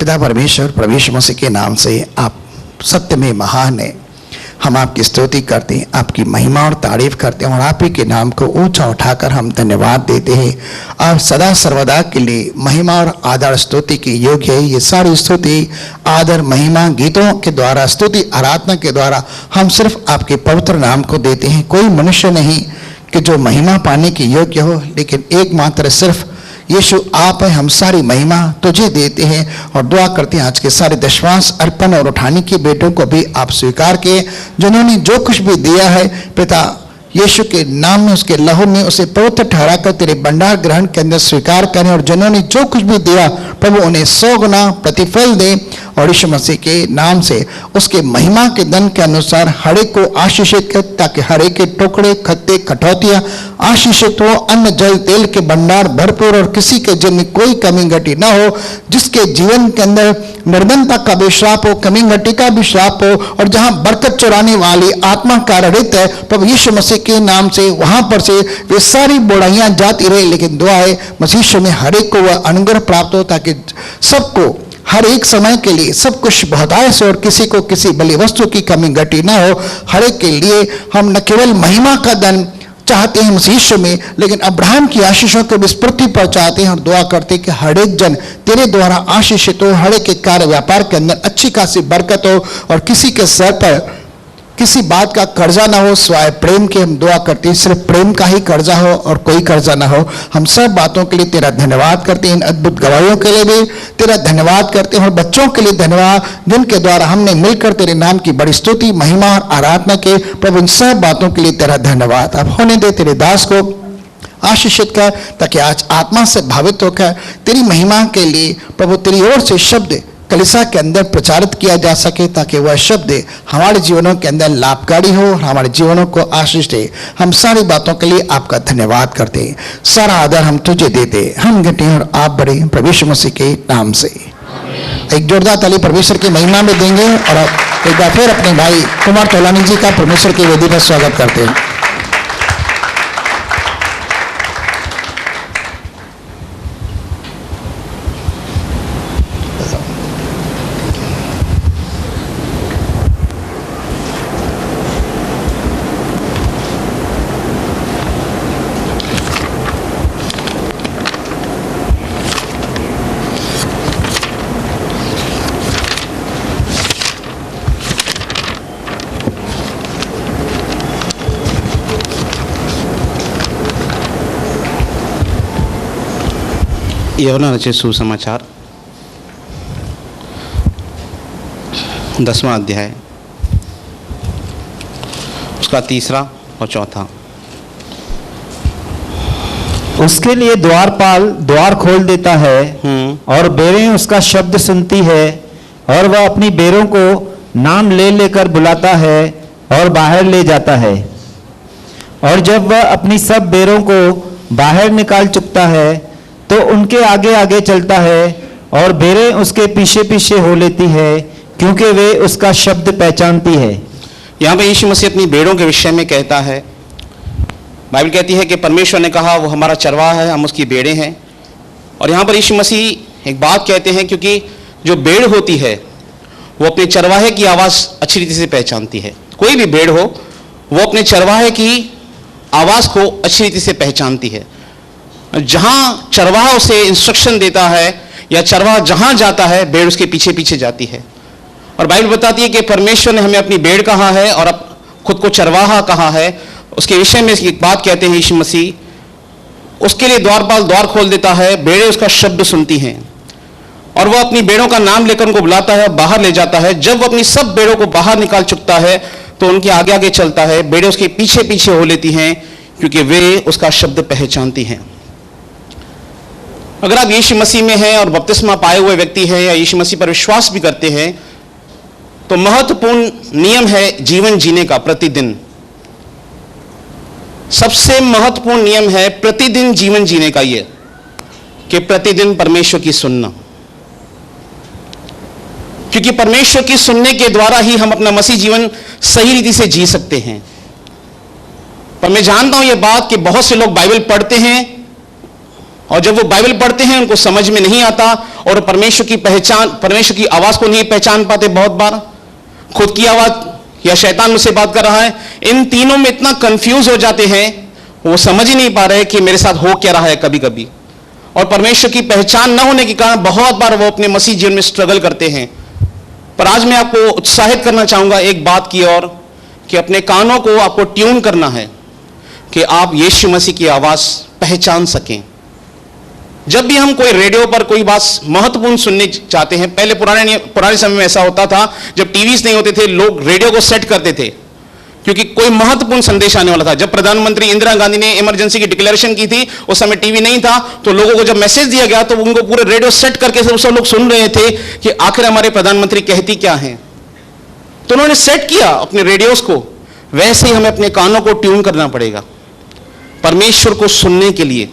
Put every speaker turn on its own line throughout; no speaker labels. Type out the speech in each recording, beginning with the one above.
पिता परमेश्वर प्रभु यीशु मसीह के नाम से आप सत्य में महान है। हम आपकी स्तुति करते हैं, आपकी महिमा और तारीफ करते हैं और आप ही के नाम को ऊंचा उठाकर हम धन्यवाद देते हैं। आप सदा सर्वदा के लिए महिमा और आदर स्तुति के योग्य है। ये सारी स्तुति आदर महिमा गीतों के द्वारा, स्तुति आराधना के द्वारा हम सिर्फ आपके पवित्र नाम को देते हैं। कोई मनुष्य नहीं कि जो महिमा पाने के योग्य हो, लेकिन एकमात्र सिर्फ यीशु आप है। हम सारी महिमा तुझे देते हैं और दुआ करते हैं आज के सारे दशवांश अर्पण और उठाने के बेटों को भी आप स्वीकार किए, जिन्होंने जो कुछ भी दिया है पिता यीशु के नाम में, उसके लहू में उसे पवित्र ठहरा कर तेरे भंडार ग्रहण के अंदर स्वीकार करें। और जिन्होंने जो कुछ भी दिया प्रभु उन्हें 100 गुना प्रतिफल दे और यीशु मसीह के नाम से उसके महिमा के धन के अनुसार हर एक को आशीषित कर, ताकि हर एक के टुकड़े खत्ते कटौतियां आशीषित हो, अन्न जल तेल के भंडार भरपूर और किसी के जीवन में कोई कमी घटी ना हो। जिसके जीवन के अंदर निर्धनता का भी श्राप हो, कमी घटी का भी श्राप हो, और जहां बरकत चुराने वाली आत्मा कार्यरत है प्रभु यीशु मसीह के नाम से वहां पर से वे सारी बुराइयां जाती रहे। लेकिन दुआ है मसीह में हर एक को वह अनुग्रह प्राप्त हो, ताकि सबको हर एक समय के लिए सब कुछ बहुतायत से और किसी को किसी बलि वस्तु की कमी घटी ना हो। हर एक के लिए हम न केवल महिमा का धन चाहते हैं मसीह में, लेकिन अब्राहम की आशीषों को भी पृथ्वी पर चाहते हैं और दुआ करते हैं कि हर एक जन तेरे द्वारा आशीषित हो, हर एक के कार्य व्यापार के अंदर अच्छी खासी बरकत हो और किसी के सर पर किसी बात का कर्जा ना हो, स्वाय प्रेम के हम दुआ करते हैं सिर्फ प्रेम का ही कर्जा हो और कोई कर्जा ना हो। हम सब बातों के लिए तेरा धन्यवाद करते हैं, इन अद्भुत गवाहियों के लिए भी तेरा धन्यवाद करते हैं और बच्चों के लिए धन्यवाद जिनके द्वारा हमने मिलकर तेरे नाम की बड़ी स्तुति महिमा और आराधना के। प्रभु इन सब बातों के लिए तेरा धन्यवाद। अब होने दे तेरे दास को आशीषित कर, ताकि आज आत्मा से भावित होकर तेरी महिमा के लिए प्रभु तेरी ओर से शब्द कलीसिया के अंदर प्रचारित किया जा सके, ताकि वह शब्द हमारे जीवनों के अंदर लाभकारी हो और हमारे जीवनों को आशीष दे। हम सारी बातों के लिए आपका धन्यवाद करते हैं, सारा आदर हम तुझे देते, हम घटे और आप बड़े प्रभु यीशु मसीह के नाम से। एक जोरदार ताली परमेश्वर की महिमा में देंगे और एक बार फिर अपने भाई कुमार तोलानी जी का परमेश्वर की वेदी पर स्वागत करते हैं।
यूहन्ना रचित सुसमाचार 10वां अध्याय उसका 3रा और 4था।
उसके लिए द्वारपाल द्वार खोल देता है और बेरें उसका शब्द सुनती है, और वह अपनी बेरों को नाम ले लेकर बुलाता है और बाहर ले जाता है। और जब वह अपनी सब बेरों को बाहर निकाल चुकता है तो उनके आगे आगे चलता है, और बेरें उसके पीछे पीछे हो लेती है, क्योंकि वे उसका शब्द पहचानती है।
यहाँ पे यीशु मसीह अपनी बेड़ों के विषय में कहता है। बाइबल कहती है कि परमेश्वर ने कहा वो हमारा चरवाहा है, हम उसकी बेड़े हैं। और यहाँ पर यीशु मसीह एक बात कहते हैं, क्योंकि जो बेड़ होती है वो अपने चरवाहे की आवाज़ अच्छी रीति से पहचानती है। कोई भी बेड़ हो वो अपने चरवाहे की आवाज़ को अच्छी रीति से पहचानती है। जहां चरवाहा उसे इंस्ट्रक्शन देता है या चरवाहा जहां जाता है, बेड़ उसके पीछे पीछे जाती है। और बाइबल बताती है कि परमेश्वर ने हमें अपनी बेड़ कहा है और अब खुद को चरवाहा कहा है। उसके विषय में एक बात कहते हैं यीशु मसीह, उसके लिए द्वारपाल द्वार खोल देता है, बेड़े उसका शब्द सुनती हैं, और वह अपनी बेड़ों का नाम लेकर उनको बुलाता है, बाहर ले जाता है। जब वह अपनी सब बेड़ों को बाहर निकाल चुकता है तो उनके आगे आगे चलता है, बेड़े उसके पीछे पीछे हो लेती हैं, क्योंकि वे उसका शब्द पहचानती हैं। अगर आप यीशु मसीह में हैं और बपतिस्मा पाए हुए व्यक्ति हैं या यीशु मसीह पर विश्वास भी करते हैं, तो महत्वपूर्ण नियम है जीवन जीने का। प्रतिदिन सबसे महत्वपूर्ण नियम है प्रतिदिन जीवन जीने का, ये कि प्रतिदिन परमेश्वर की सुनना, क्योंकि परमेश्वर की सुनने के द्वारा ही हम अपना मसीह जीवन सही रीति से जी सकते हैं। पर मैं जानता हूं यह बात कि बहुत से लोग बाइबल पढ़ते हैं और जब वो बाइबल पढ़ते हैं उनको समझ में नहीं आता और परमेश्वर की आवाज को नहीं पहचान पाते। बहुत बार खुद की आवाज या शैतान मुझसे बात कर रहा है, इन तीनों में इतना कंफ्यूज हो जाते हैं, वो समझ ही नहीं पा रहे कि मेरे साथ हो क्या रहा है कभी कभी। और परमेश्वर की पहचान न होने के कारण बहुत बार वो अपने मसीह जीवन में स्ट्रगल करते हैं। पर आज मैं आपको उत्साहित करना चाहूंगा एक बात की ओर, कि अपने कानों को आपको ट्यून करना है कि आप यीशु मसीह की आवाज पहचान सकें। जब भी हम कोई रेडियो पर कोई बात महत्वपूर्ण सुनने चाहते हैं, पहले पुराने समय में ऐसा होता था, जब टीवीज नहीं होते थे, लोग रेडियो को सेट करते थे क्योंकि कोई महत्वपूर्ण संदेश आने वाला था। जब प्रधानमंत्री इंदिरा गांधी ने इमरजेंसी की डिक्लेरेशन की थी, उस समय टीवी नहीं था, तो लोगों को जब मैसेज दिया गया तो उनको पूरे रेडियो सेट करके सब लोग सुन रहे थे कि आखिर हमारे प्रधानमंत्री कहती क्या है। तो उन्होंने सेट किया अपने रेडियोस को। वैसे ही हमें अपने कानों को ट्यून करना पड़ेगा परमेश्वर को सुनने के लिए,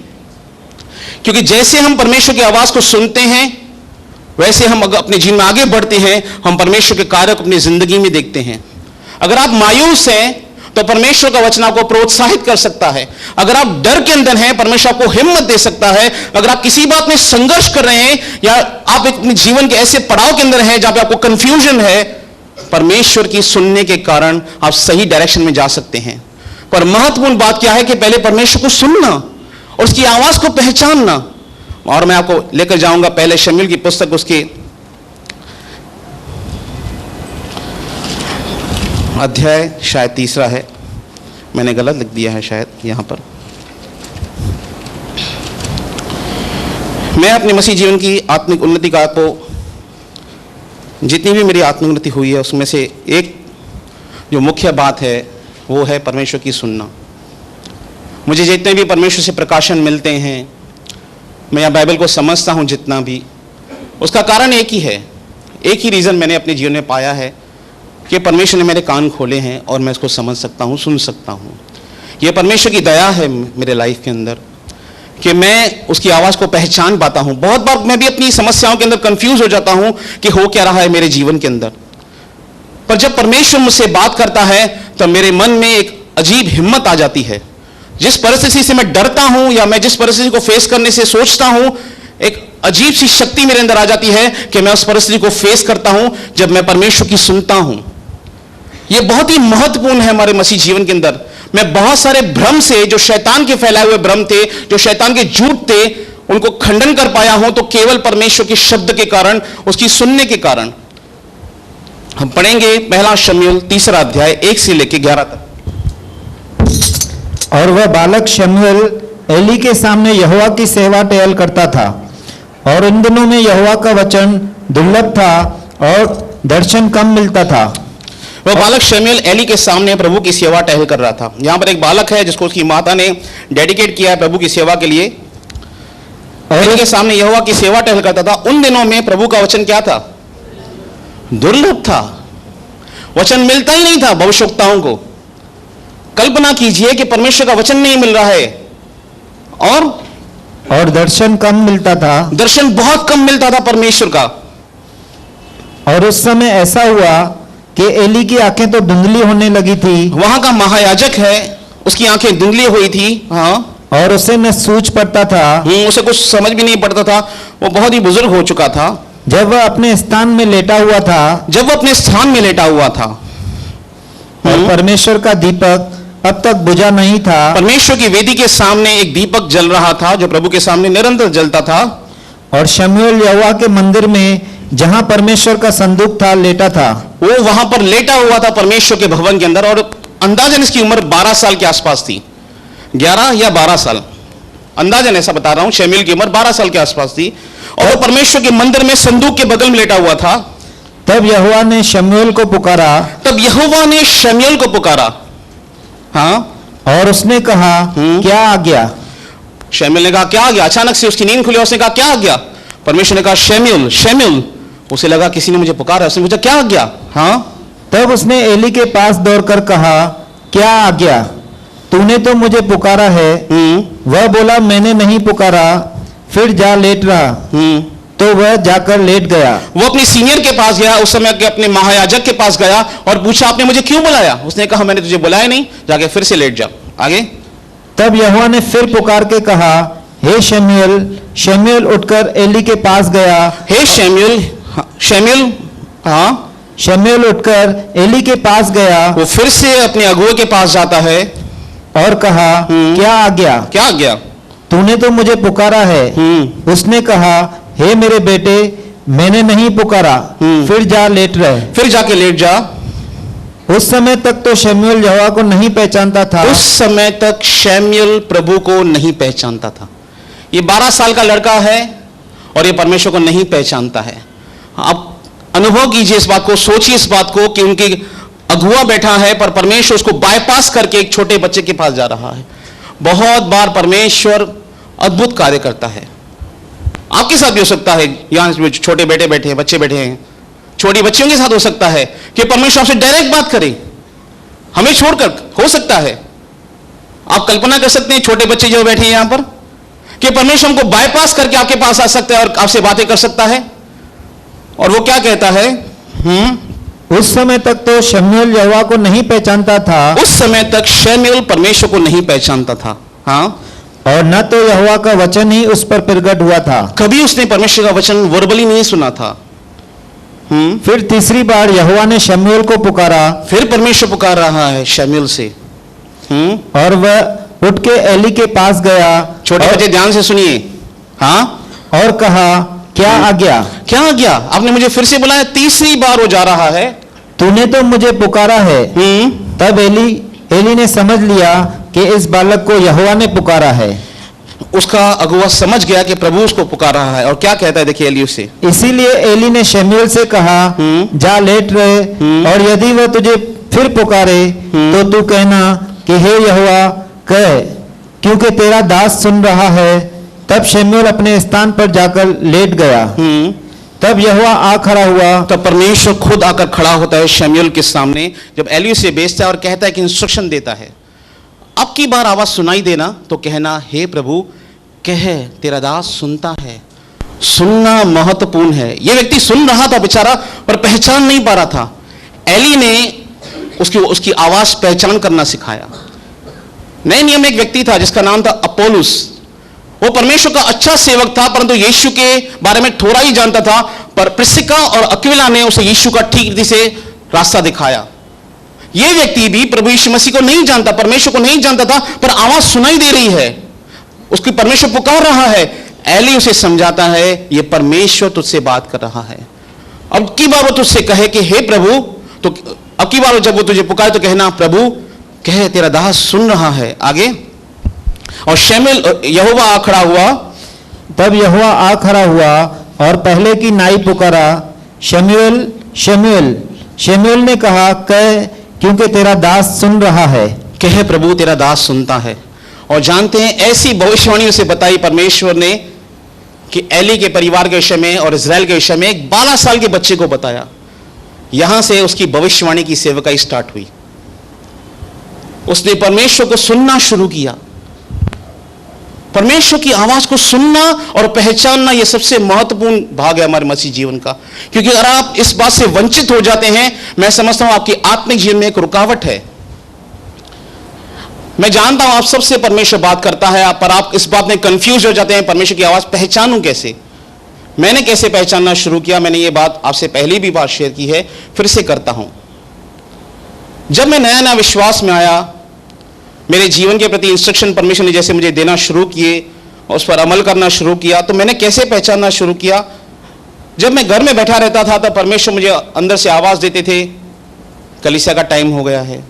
क्योंकि जैसे हम परमेश्वर की आवाज को सुनते हैं, वैसे हम अपने जीवन में आगे बढ़ते हैं, हम परमेश्वर के कार्य को अपनी जिंदगी में देखते हैं। अगर आप मायूस हैं तो परमेश्वर का वचन आपको प्रोत्साहित कर सकता है। अगर आप डर के अंदर हैं, परमेश्वर आपको हिम्मत दे सकता है। अगर आप किसी बात में संघर्ष कर रहे हैं या आप अपने जीवन के ऐसे पड़ाव के अंदर हैं जहां पे आपको कंफ्यूजन है, परमेश्वर की सुनने के कारण आप सही डायरेक्शन में जा सकते हैं। पर महत्वपूर्ण बात क्या है कि पहले परमेश्वर को सुनना और उसकी आवाज को पहचानना। और मैं आपको लेकर जाऊंगा पहले शमूएल की पुस्तक, उसके अध्याय शायद 3 है, मैंने गलत लिख दिया है शायद यहां पर। मैं अपने मसीह जीवन की आत्मिक उन्नति का आपको, जितनी भी मेरी आत्मिक उन्नति हुई है, उसमें से एक जो मुख्य बात है वो है परमेश्वर की सुनना। मुझे जितने भी परमेश्वर से प्रकाशन मिलते हैं, मैं यहाँ बाइबल को समझता हूँ जितना भी, उसका कारण एक ही है, एक ही रीज़न मैंने अपने जीवन में पाया है कि परमेश्वर ने मेरे कान खोले हैं और मैं इसको समझ सकता हूँ, सुन सकता हूँ। यह परमेश्वर की दया है मेरे लाइफ के अंदर कि मैं उसकी आवाज़ को पहचान पाता हूँ। बहुत बार मैं भी अपनी समस्याओं के अंदर कंफ्यूज हो जाता हूँ कि हो क्या रहा है मेरे जीवन के अंदर, पर जब परमेश्वर मुझसे बात करता है तो मेरे मन में एक अजीब हिम्मत आ जाती है। जिस परिस्थिति से मैं डरता हूँ या मैं जिस परिस्थिति को फेस करने से सोचता हूँ, एक अजीब सी शक्ति मेरे अंदर आ जाती है कि मैं उस परिस्थिति को फेस करता हूँ जब मैं परमेश्वर की सुनता हूँ। यह बहुत ही महत्वपूर्ण है हमारे मसीह जीवन के अंदर। मैं बहुत सारे भ्रम से, जो शैतान के फैलाए हुए भ्रम थे, जो शैतान के झूठ थे, उनको खंडन कर पाया हूं तो केवल परमेश्वर के शब्द के कारण, उसकी सुनने के कारण। हम पढ़ेंगे पहला शमूएल 3 अध्याय 1 से लेकर 11 तक।
और वह बालक शमूएल एली के सामने यहोवा की सेवा टहल करता था, और इन दिनों में यहोवा का वचन दुर्लभ था और दर्शन कम मिलता था।
वह बालक शमूएल एली के सामने प्रभु की सेवा टहल कर रहा था। यहां पर एक बालक है जिसको उसकी माता ने डेडिकेट किया है प्रभु की सेवा के लिए, और एली के सामने यहोवा की सेवा टहल करता था। उन दिनों में प्रभु का वचन क्या था? दुर्लभ था। वचन मिलता ही नहीं था भविष्यवक्ताओं को। कल्पना कीजिए कि परमेश्वर का वचन नहीं मिल रहा है और
दर्शन कम मिलता था।
दर्शन बहुत कम मिलता था परमेश्वर का।
और उस समय ऐसा हुआ कि एली की आंखें तो धुंधली होने लगी थी।
वहां का महायाजक है, उसकी आंखें धुंधली हुई थी। हाँ,
और उसे न सूझ पड़ता था।
उसे कुछ समझ भी नहीं पड़ता था। वो बहुत ही बुजुर्ग हो चुका था।
जब वह अपने स्थान में लेटा हुआ था, और परमेश्वर का दीपक अब तक बुझा नहीं था।
परमेश्वर की वेदी के सामने एक दीपक जल रहा था जो प्रभु के सामने निरंतर जलता था।
और शमूएल यहोवा के मंदिर में, जहां परमेश्वर का संदूक था, लेटा था।
वो वहां पर लेटा हुआ था परमेश्वर के भवन के अंदर, और अंदाजन इसकी उम्र 12 साल के आसपास थी, 11 या 12 साल, अंदाजन ऐसा बता रहा हूं। शमूएल की उम्र 12 साल के आसपास थी, और वो परमेश्वर के मंदिर में संदूक के बगल में लेटा हुआ था।
तब यहोवा ने शमूएल को पुकारा।
हाँ,
और उसने कहा, क्या आ गया?
शमूएल ने कहा, क्या आ गया? अचानक से उसकी नींद खुली, उसने कहा, क्या आ गया? परमेश्वर ने कहा, शमूएल, शमूएल। उसे लगा किसी ने मुझे पुकारा। उसने पूछा, क्या आ गया? हाँ।
तब उसने एली के पास दौड़कर कहा, क्या आ गया? तूने तो मुझे पुकारा है। वह बोला, मैंने नहीं पुकारा। फिर जा लेट रहा। तो वह जाकर लेट गया।
वो अपने सीनियर के पास गया, उस समय के अपने महायाजक के पास गया और पूछा, आपने मुझे क्यों बुलाया? उसने कहा, मैंने तुझे बुलाया नहीं, जाके फिर से लेट जा। आगे।
तब यहोवा ने फिर पुकार के कहा, हे शमूएल, शमूएल उठकर एली के पास गया।
हे शमूएल, शमूएल, हाँ,
शमूएल उठकर एली के पास गया
वो फिर से अपने अगुए के पास जाता है
और कहा, क्या आज्ञा?
क्या गया?
तूने तो मुझे पुकारा है। उसने कहा, हे मेरे बेटे, मैंने नहीं पुकारा, फिर जा लेट रहे।
फिर जाके लेट जा।
उस समय तक तो शमूएल यहोवा को नहीं पहचानता था।
उस समय तक शमूएल प्रभु को नहीं पहचानता था। ये 12 साल का लड़का है और ये परमेश्वर को नहीं पहचानता है। आप अनुभव कीजिए इस बात को, सोचिए इस बात को कि उनके अगुआ बैठा है पर परमेश्वर उसको बाईपास करके एक छोटे बच्चे के पास जा रहा है। बहुत बार परमेश्वर अद्भुत कार्य करता है। आपके साथ भी हो सकता है, यहां छोटे बेटे बैठे हैं, बच्चे बैठे हैं, छोटी बच्चियों के साथ हो सकता है कि परमेश्वर आपसे डायरेक्ट बात करे, हमें छोड़कर। हो सकता है, आप कल्पना कर सकते हैं छोटे बच्चे जो बैठे हैं यहां पर, कि परमेश्वर हमको बाईपास करके आपके पास आ सकता है और आपसे बातें कर सकता है। और वो क्या कहता है?
उस समय तक तो शमूएल यहोवा को नहीं पहचानता था।
उस समय तक शमूएल परमेश्वर को नहीं पहचानता था। हाँ,
और न तो यहोवा का वचन ही उस पर प्रगट हुआ था।
कभी उसने परमेश्वर का वचन वर्बली नहीं सुना था।
फिर तीसरी बार यहोवा ने शमूएल को पुकारा।
फिर परमेश्वर पुकार रहा है शमूएल से।
और वह उठ के एली के पास गया।
छोटे बच्चे ध्यान से सुनिए। हाँ,
और कहा, क्या आज्ञा?
क्या आज्ञा? आपने मुझे फिर से बुलाया। तीसरी बार वो जा रहा है।
तूने तो मुझे पुकारा है। तब एली ने समझ लिया कि इस बालक को यहोवा ने पुकारा है।
उसका अगुआ समझ गया कि प्रभु उसको पुकार रहा है। और क्या कहता है, देखिए एली उससे।
इसीलिए एली ने शमूएल से कहा, जा लेट रहे, और यदि वह तुझे फिर पुकारे तो तू कहना कि हे यहोवा कह, क्योंकि तेरा दास सुन रहा है। तब शमूएल अपने स्थान पर जाकर लेट गया। तब यहोवा आ खड़ा हुआ।
तब परमेश्वर खुद आकर खड़ा होता है शमूएल के सामने, जब एली उसे भेजता है और कहता है कि इंस्ट्रक्शन देता है। अब की बार आवाज सुनाई देना तो कहना, हे प्रभु कह, तेरा दास सुनता है। सुनना महत्वपूर्ण है। यह व्यक्ति सुन रहा था बेचारा, पर पहचान नहीं पा रहा था। एली ने उसकी आवाज पहचान करना सिखाया। नए नियम में एक व्यक्ति था जिसका नाम था अपोलोस। वो परमेश्वर का अच्छा सेवक था, परंतु यीशु के बारे में थोड़ा ही जानता था। पर प्रिस्का और अक्विला ने उसे यीशु का ठीक रीति से रास्ता दिखाया। यह व्यक्ति भी प्रभु यीशु मसीह को नहीं जानता, परमेश्वर को नहीं जानता था, पर आवाज सुनाई दे रही है, उसकी परमेश्वर पुकार रहा है। एली उसे समझाता है, यह परमेश्वर तुझसे बात कर रहा है। अब की बार वो तुझसे कहे कि हे प्रभु, तो अब की बार जब वो तुझे पुकारे तो कहना, प्रभु कहे, तेरा दास सुन रहा है। आगे, और शमूएल यहोवा आ खड़ा हुआ।
तब यहोवा आ खड़ा हुआ और पहले की नाई पुकारा, शमूएल शमूएल। शमूएल ने कहा, कह, क्योंकि तेरा दास सुन रहा है।
कहे, प्रभु तेरा दास सुनता है। और जानते हैं, ऐसी भविष्यवाणी उसे बताई परमेश्वर ने कि एली के परिवार के विषय में और इजराइल के विषय में एक 12 साल के बच्चे को बताया। यहां से उसकी भविष्यवाणी की सेवकाई स्टार्ट हुई। उसने परमेश्वर को सुनना शुरू किया। परमेश्वर की आवाज को सुनना और पहचानना यह सबसे महत्वपूर्ण भाग है हमारे मसीह जीवन का। क्योंकि अगर आप इस बात से वंचित हो जाते हैं, मैं समझता हूं आपके आत्मिक जीवन में एक रुकावट है। मैं जानता हूं आप सबसे परमेश्वर बात करता है, पर आप इस बात में कंफ्यूज हो जाते हैं, परमेश्वर की आवाज पहचानूं कैसे। मैंने कैसे पहचानना शुरू किया, मैंने ये बात आपसे पहले भी बात शेयर की है, फिर से करता हूं। जब मैं नया नया विश्वास में आया, मेरे जीवन के प्रति इंस्ट्रक्शन परमेश्वर ने जैसे मुझे देना शुरू किए और उस पर अमल करना शुरू किया, तो मैंने कैसे पहचानना शुरू किया। जब मैं घर में बैठा रहता था तो परमेश्वर मुझे अंदर से आवाज देते थे, कलीसिया का टाइम हो गया है,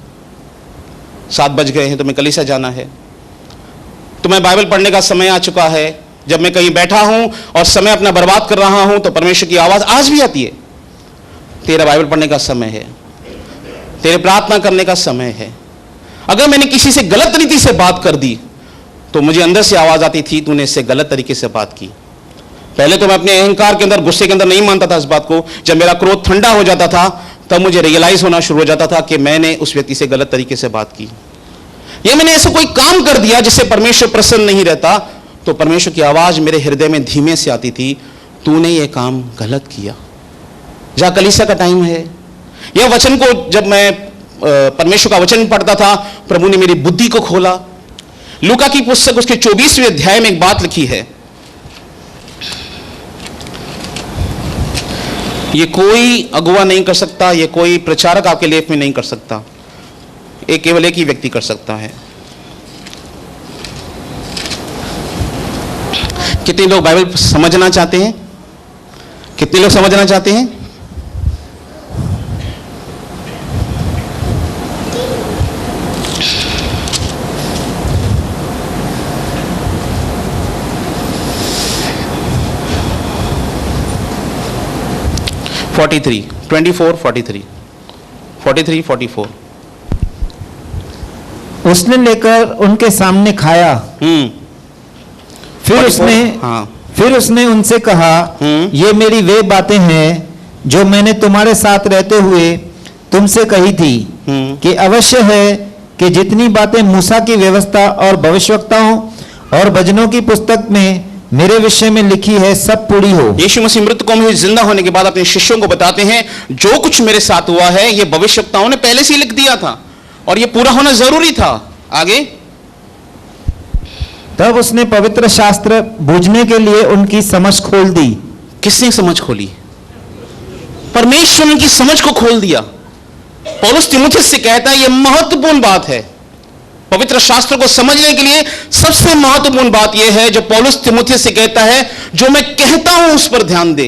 7 बज गए हैं, तुम्हें कलीसिया जाना है, तुम्हें बाइबल पढ़ने का समय आ चुका है। जब मैं कहीं बैठा हूं और समय अपना बर्बाद कर रहा हूं तो परमेश्वर की आवाज आज भी आती है, तेरा बाइबल पढ़ने का समय है, तेरे प्रार्थना करने का समय है। अगर मैंने किसी से गलत रीति से बात कर दी तो मुझे अंदर से आवाज आती थी, तूने इससे गलत तरीके से बात की। पहले तो मैं अपने अहंकार के अंदर, गुस्से के अंदर नहीं मानता था इस बात को। जब मेरा क्रोध ठंडा हो जाता था तब मुझे रियलाइज होना शुरू हो जाता था कि मैंने उस व्यक्ति से गलत तरीके से बात की, या मैंने ऐसा कोई काम कर दिया जिससे परमेश्वर प्रसन्न नहीं रहता। तो परमेश्वर की आवाज मेरे हृदय में धीमे से आती थी, तूने ये काम गलत किया, जा कलीसिया का टाइम है। यह वचन को जब मैं परमेश्वर का वचन पढ़ता था, प्रभु ने मेरी बुद्धि को खोला। लूका की पुस्तक उसके 24वें अध्याय में एक बात लिखी है, ये कोई अगुवा नहीं कर सकता, ये कोई प्रचारक आपके लेख में नहीं कर सकता, ये केवल एक ही व्यक्ति कर सकता है। कितने लोग बाइबल समझना चाहते हैं? कितने लोग समझना चाहते हैं? (43) 24, 43, 43, 44।
उसने लेकर उनके सामने खाया। फिर
44,
उसने
हाँ।
फिर उसने उनसे कहा, ये मेरी वे बातें हैं जो मैंने तुम्हारे साथ रहते हुए तुमसे कही थी कि अवश्य है कि जितनी बातें मूसा की व्यवस्था और भविष्यवक्ताओं और भजनों की पुस्तक में मेरे विषय में लिखी है सब पूरी हो।
यीशु मसीह मृतकों में जिंदा होने के बाद अपने शिष्यों को बताते हैं, जो कुछ मेरे साथ हुआ है ये भविष्यवक्ताओं ने पहले से ही लिख दिया था और ये पूरा होना जरूरी था। आगे,
तब उसने पवित्र शास्त्र बूझने के लिए उनकी समझ खोल दी।
किसने समझ खोली? परमेश्वर ने उनकी समझ को खोल दिया। पौलुस तीमुथियुस से कहता है, यह महत्वपूर्ण बात है। पवित्र शास्त्र को समझने के लिए सबसे महत्वपूर्ण बात यह है जो पौलुस तीमुथियुस से कहता है, जो मैं कहता हूं उस पर ध्यान दे,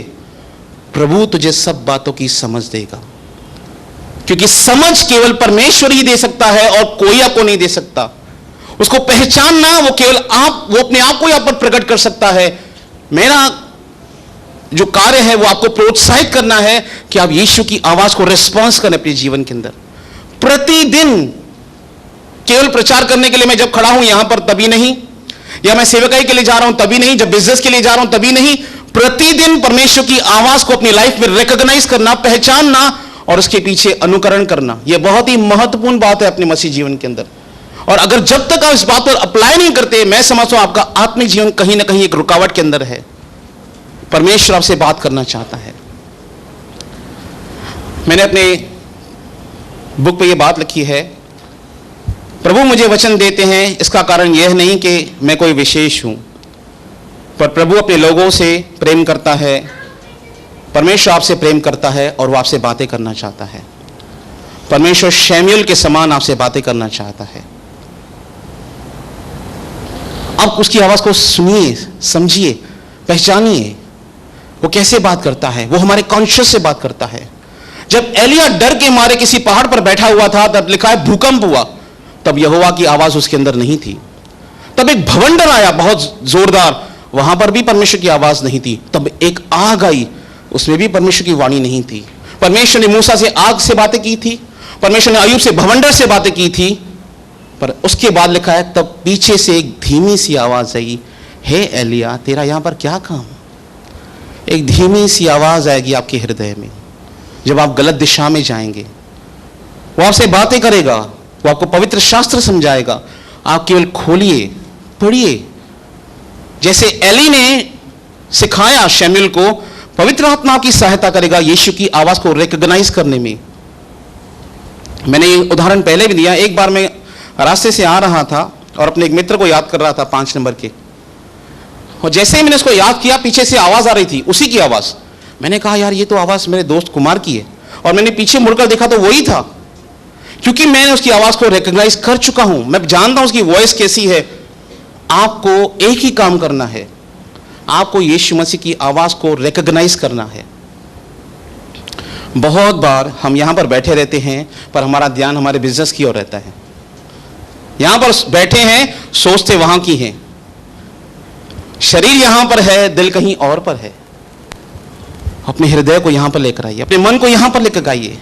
प्रभु तुझे सब बातों की समझ देगा। क्योंकि समझ केवल परमेश्वर ही दे सकता है और कोई आपको नहीं दे सकता। उसको पहचानना वो केवल वो अपने आप को यहाँ पर प्रकट कर सकता है। मेरा जो कार्य है वो आपको प्रोत्साहित करना है कि आप यीशु की आवाज को रिस्पॉन्स करें अपने जीवन के अंदर। प्रतिदिन केवल प्रचार करने के लिए मैं जब खड़ा हूं यहां पर तभी नहीं, या मैं सेवकाई के लिए जा रहा हूं तभी नहीं, जब बिजनेस के लिए जा रहा हूं तभी नहीं, प्रतिदिन परमेश्वर की आवाज को अपनी लाइफ में रिकॉग्नाइज करना, पहचानना और उसके पीछे अनुकरण करना, यह बहुत ही महत्वपूर्ण बात है अपने मसीह जीवन के अंदर। और अगर जब तक आप इस बात पर अप्लाई नहीं करते, मैं समझता हूं आपका आत्मिक जीवन कहीं ना कहीं एक रुकावट के अंदर है। परमेश्वर आपसे बात करना चाहता है। मैंने अपने बुक पे यह बात लिखी है, प्रभु मुझे वचन देते हैं, इसका कारण यह नहीं कि मैं कोई विशेष हूं, पर प्रभु अपने लोगों से प्रेम करता है, परमेश्वर आपसे प्रेम करता है और वो आपसे बातें करना चाहता है। परमेश्वर शमूएल के समान आपसे बातें करना चाहता है। आप उसकी आवाज को सुनिए, समझिए, पहचानिए वो कैसे बात करता है। वो हमारे कॉन्शियस से बात करता है। जब एलिया डर के मारे किसी पहाड़ पर बैठा हुआ था, तब लिखा है भूकंप हुआ, तब यहोवा की आवाज उसके अंदर नहीं थी। तब एक भवंडर आया बहुत जोरदार, वहां पर भी परमेश्वर की आवाज नहीं थी। तब एक आग आई, उसमें भी परमेश्वर की वाणी नहीं थी। परमेश्वर ने मूसा से आग से बातें की थी, परमेश्वर ने अय्यूब से भवंडर से बातें की थी, पर उसके बाद लिखा है तब पीछे से एक धीमी सी आवाज आई, हे एलिया तेरा यहां पर क्या काम। एक धीमी सी आवाज आएगी आपके हृदय में जब आप गलत दिशा में जाएंगे। वो आपसे बातें करेगा, वो आपको पवित्र शास्त्र समझाएगा। आप केवल खोलिए, पढ़िए। जैसे एली ने सिखाया शमूएल को, पवित्र आत्मा की सहायता करेगा यीशु की आवाज को रिकॉग्नाइज करने में। मैंने ये उदाहरण पहले भी दिया। एक बार मैं रास्ते से आ रहा था और अपने एक मित्र को याद कर रहा था 5 नंबर के, और जैसे ही मैंने उसको याद किया पीछे से आवाज आ रही थी, उसी की आवाज। मैंने कहा यार ये तो आवाज मेरे दोस्त कुमार की है, और मैंने पीछे मुड़कर देखा तो वही था। क्योंकि मैंने उसकी आवाज को रिकॉग्नाइज कर चुका हूं, मैं जानता हूं उसकी वॉइस कैसी है। आपको एक ही काम करना है, आपको यीशु मसीह की आवाज को रिकॉग्नाइज करना है। बहुत बार हम यहां पर बैठे रहते हैं पर हमारा ध्यान हमारे बिजनेस की ओर रहता है। यहां पर बैठे हैं, सोचते वहां की हैं, शरीर यहां पर है, दिल कहीं और पर है। अपने हृदय को यहां पर लेकर आइए, अपने मन को यहां पर लेकर आइए।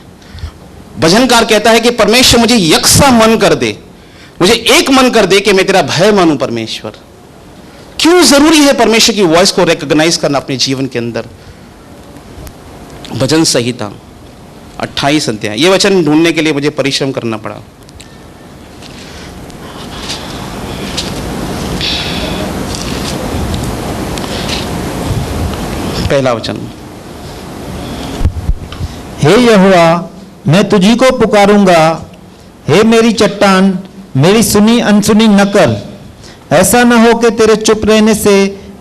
भजनकार कहता है कि परमेश्वर मुझे यकसा मन कर दे, मुझे एक मन कर दे कि मैं तेरा भय मानूं। परमेश्वर, क्यों जरूरी है परमेश्वर की वॉइस को रिकॉग्नाइज करना अपने जीवन के अंदर। भजन संहिता 28 अध्याय, ये वचन ढूंढने के लिए मुझे परिश्रम करना पड़ा। पहला वचन,
हे यहोवा मैं तुझी को पुकारूंगा, हे मेरी चट्टान मेरी सुनी अनसुनी न कर। ऐसा न हो कि तेरे चुप रहने से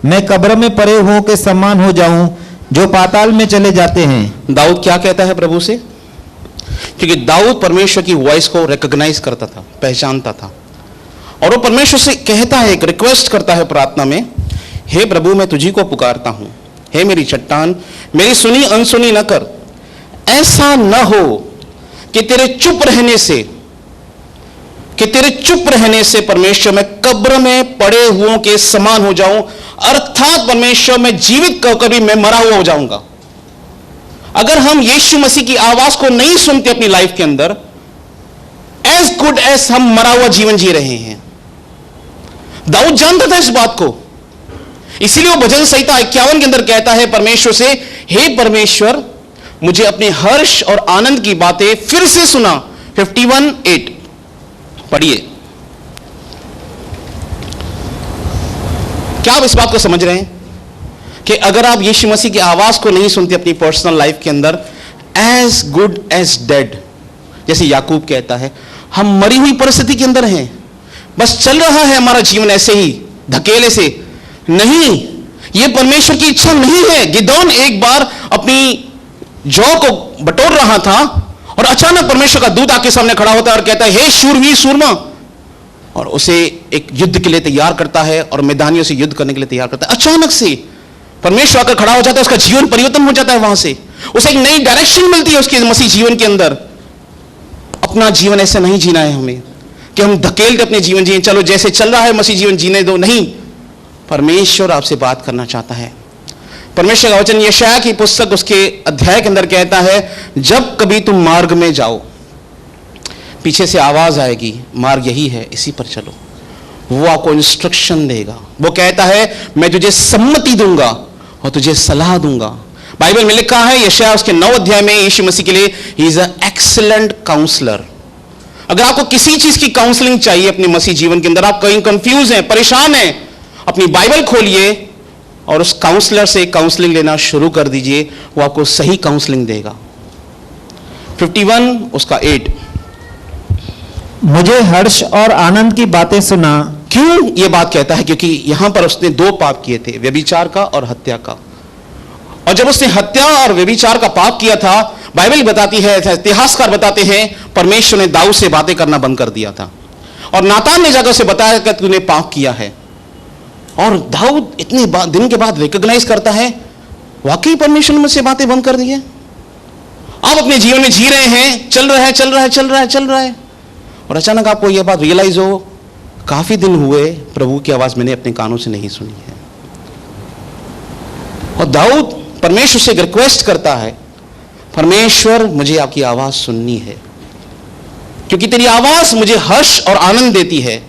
मैं कब्र में पड़े हुओं के समान हो जाऊं जो पाताल में चले जाते हैं।
दाऊद क्या कहता है प्रभु से? क्योंकि दाऊद परमेश्वर की वॉइस को रिकॉग्नाइज करता था, पहचानता था, और वो परमेश्वर से कहता है, एक रिक्वेस्ट करता है प्रार्थना में, हे प्रभु मैं तुझी को पुकारता हूं, हे मेरी चट्टान मेरी सुनी अनसुनी न कर। ऐसा न हो कि तेरे चुप रहने से परमेश्वर मैं कब्र में पड़े हुओं के समान हो जाऊं, अर्थात परमेश्वर मैं जीवित होकर भी मैं मरा हुआ हो जाऊंगा। अगर हम यीशु मसीह की आवाज को नहीं सुनते अपनी लाइफ के अंदर, एज गुड एज हम मरा हुआ जीवन जी रहे हैं। दाऊद जानता था इस बात को, इसीलिए वो भजन संहिता 51 के अंदर कहता है परमेश्वर से, हे परमेश्वर मुझे अपने हर्ष और आनंद की बातें फिर से सुना। 51:8 पढ़िए। क्या आप इस बात को समझ रहे हैं कि अगर आप यीशु मसीह की आवाज को नहीं सुनते अपनी पर्सनल लाइफ के अंदर, एज गुड एज डेड, जैसे याकूब कहता है, हम मरी हुई परिस्थिति के अंदर हैं, बस चल रहा है हमारा जीवन ऐसे ही धकेले से। नहीं, यह परमेश्वर की इच्छा नहीं है। गिदोन एक बार अपनी जौ को बटोर रहा था और अचानक परमेश्वर का दूत आके सामने खड़ा होता है और कहता है, हे शूरवीर सूरमा, और उसे एक युद्ध के लिए तैयार करता है और मैदानियों से युद्ध करने के लिए तैयार करता है। अचानक से परमेश्वर आकर खड़ा हो जाता है, उसका जीवन परिवर्तन हो जाता है, वहां से उसे एक नई डायरेक्शन मिलती है उसके मसीह जीवन के अंदर। अपना जीवन ऐसे नहीं जीना है हमें कि हम धकेल के अपने जीवन जिए, चलो जैसे चल रहा है मसीह जीवन जीने दो। नहीं, परमेश्वर आपसे बात करना चाहता है। परमेश्वर का वचन यशायाह की पुस्तक उसके अध्याय के अंदर कहता है, जब कभी तुम मार्ग में जाओ, पीछे से आवाज आएगी, मार्ग यही है, इसी पर चलो। वो आपको इंस्ट्रक्शन देगा। वो कहता है, मैं तुझे सम्मति दूंगा और तुझे सलाह दूंगा। बाइबल में लिखा है यशायाह उसके 9 अध्याय में, यीशु मसीह के लिए he is a excellent counsellor. अगर आपको किसी चीज की काउंसलिंग चाहिए अपने मसीह जीवन के अंदर, आप कहीं कंफ्यूज हैं, परेशान हैं, अपनी बाइबल खोलिए और उस काउंसलर से काउंसलिंग लेना शुरू कर दीजिए, वो आपको सही काउंसलिंग देगा। 51 उसका 8,
मुझे हर्ष और आनंद की बातें सुना।
क्यों ये बात कहता है? क्योंकि यहां पर उसने 2 पाप किए थे, व्यभिचार का और हत्या का। और जब उसने हत्या और व्यभिचार का पाप किया था, बाइबल बताती है, इतिहासकार बताते हैं, परमेश्वर ने दाऊद से बातें करना बंद कर दिया था और नातान ने जाकर उसे बताया कि तूने पाप किया है। और दाऊद इतने दिन के बाद रिकॉग्नाइज करता है, वाकई परमेश्वर ने मुझसे बातें बंद कर दी है। आप अपने जीवन में जी रहे हैं, चल रहा है, और अचानक आपको यह बात रियलाइज हो, काफी दिन हुए प्रभु की आवाज मैंने अपने कानों से नहीं सुनी है। और दाऊद परमेश्वर से रिक्वेस्ट करता है, परमेश्वर मुझे आपकी आवाज सुननी है, क्योंकि तेरी आवाज मुझे हर्ष और आनंद देती है।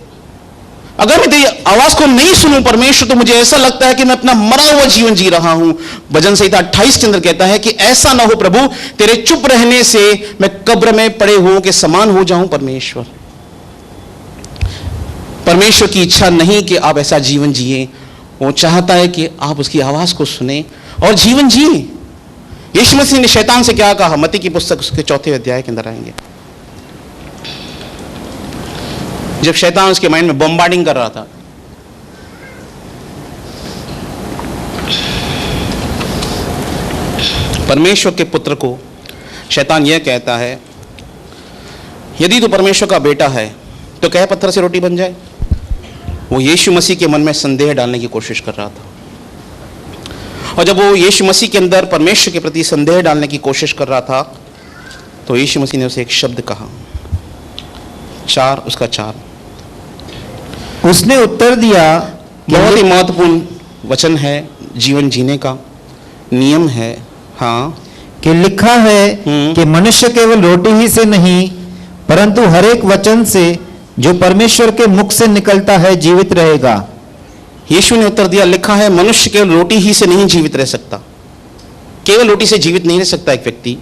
अगर मैं तेरी आवाज को नहीं सुनूं परमेश्वर, तो मुझे ऐसा लगता है कि मैं अपना मरा हुआ जीवन जी रहा हूं। भजन संहिता 28 के अंदर कहता है कि ऐसा ना हो प्रभु, तेरे चुप रहने से मैं कब्र में पड़े हुओं के समान हो जाऊं। परमेश्वर की इच्छा नहीं कि आप ऐसा जीवन जिए, वो चाहता है कि आप उसकी आवाज को सुने और जीवन जिए। यीशु मसीह ने शैतान से क्या कहा? मत्ती की पुस्तक उसके 4 अध्याय के अंदर आएंगे, जब शैतान उसके माइंड में बॉम्बार्डिंग कर रहा था। परमेश्वर के पुत्र को शैतान यह कहता है, यदि तू परमेश्वर का बेटा है तो कह पत्थर से रोटी बन जाए। वो यीशु मसीह के मन में संदेह डालने की कोशिश कर रहा था, और जब वो यीशु मसीह के अंदर परमेश्वर के प्रति संदेह डालने की कोशिश कर रहा था, तो यीशु मसीह ने उसे एक शब्द कहा, 4 उसका 4।
उसने उत्तर दिया,
बहुत ही महत्वपूर्ण वचन है, जीवन जीने का नियम है। हाँ,
कि लिखा है कि मनुष्य केवल रोटी ही से नहीं परंतु हर एक वचन से जो परमेश्वर के मुख से निकलता है जीवित रहेगा।
यीशु ने उत्तर दिया, लिखा है मनुष्य केवल रोटी ही से नहीं जीवित रह सकता। केवल रोटी से जीवित नहीं रह सकता एक व्यक्ति,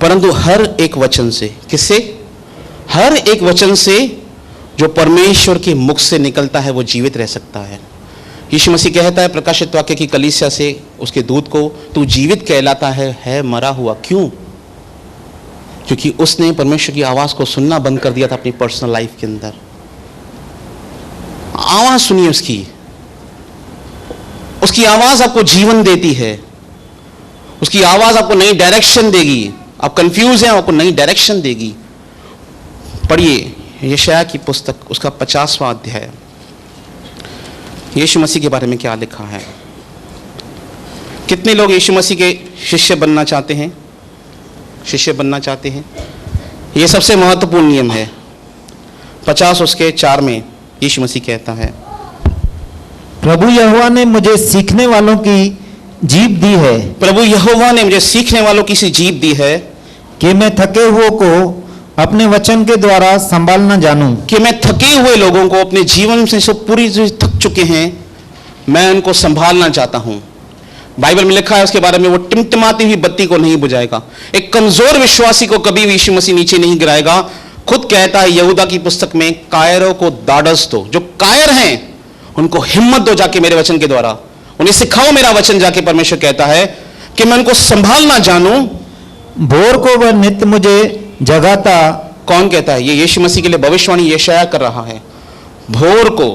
परंतु हर एक वचन से। किससे? हर एक वचन से जो परमेश्वर के मुख से निकलता है वो जीवित रह सकता है। यीशु मसीह कहता है प्रकाशित वाक्य की कलीसिया से उसके दूत को, तू जीवित कहलाता है मरा हुआ। क्यों? क्योंकि उसने परमेश्वर की आवाज को सुनना बंद कर दिया था अपनी पर्सनल लाइफ के अंदर। आवाज सुनिए उसकी आवाज आपको जीवन देती है, उसकी आवाज आपको नई डायरेक्शन देगी। आप कंफ्यूज हैं, आपको नई डायरेक्शन देगी। पढ़िए यशायाह की पुस्तक, उसका 50वां अध्याय। यीशु मसीह के बारे में क्या लिखा है? कितने लोग यीशु मसीह के शिष्य बनना चाहते हैं? शिष्य बनना चाहते हैं। यह सबसे महत्वपूर्ण नियम है। 50 उसके 4 में यीशु मसीह कहता है,
प्रभु यहोवा ने मुझे सीखने वालों की जीभ दी है।
प्रभु यहोवा ने मुझे सीखने वालों की सी जीभ दी है
कि मैं थके हुओं को अपने वचन के द्वारा संभालना जानूं।
कि मैं थके हुए लोगों को, अपने जीवन से जो पूरी थक चुके हैं, मैं उनको संभालना चाहता हूं। बाइबल में लिखा है उसके बारे में, वो टिमटिमाती हुई बत्ती को नहीं बुझाएगा। एक कमजोर विश्वासी को कभी भी यीशु मसीह नीचे नहीं गिराएगा। खुद कहता है यहूदा की पुस्तक में, कायरों को दाढ़स दो। जो कायर हैं उनको हिम्मत दो जाके मेरे वचन के द्वारा, उन्हें सिखाओ मेरा वचन जाके। परमेश्वर कहता है कि मैं उनको संभालना जानूं।
भोर को वह नित्य मुझे जगाता।
कौन कहता है? ये यीशु मसीह के लिए भविष्यवाणी यशायाह कर रहा है। भोर को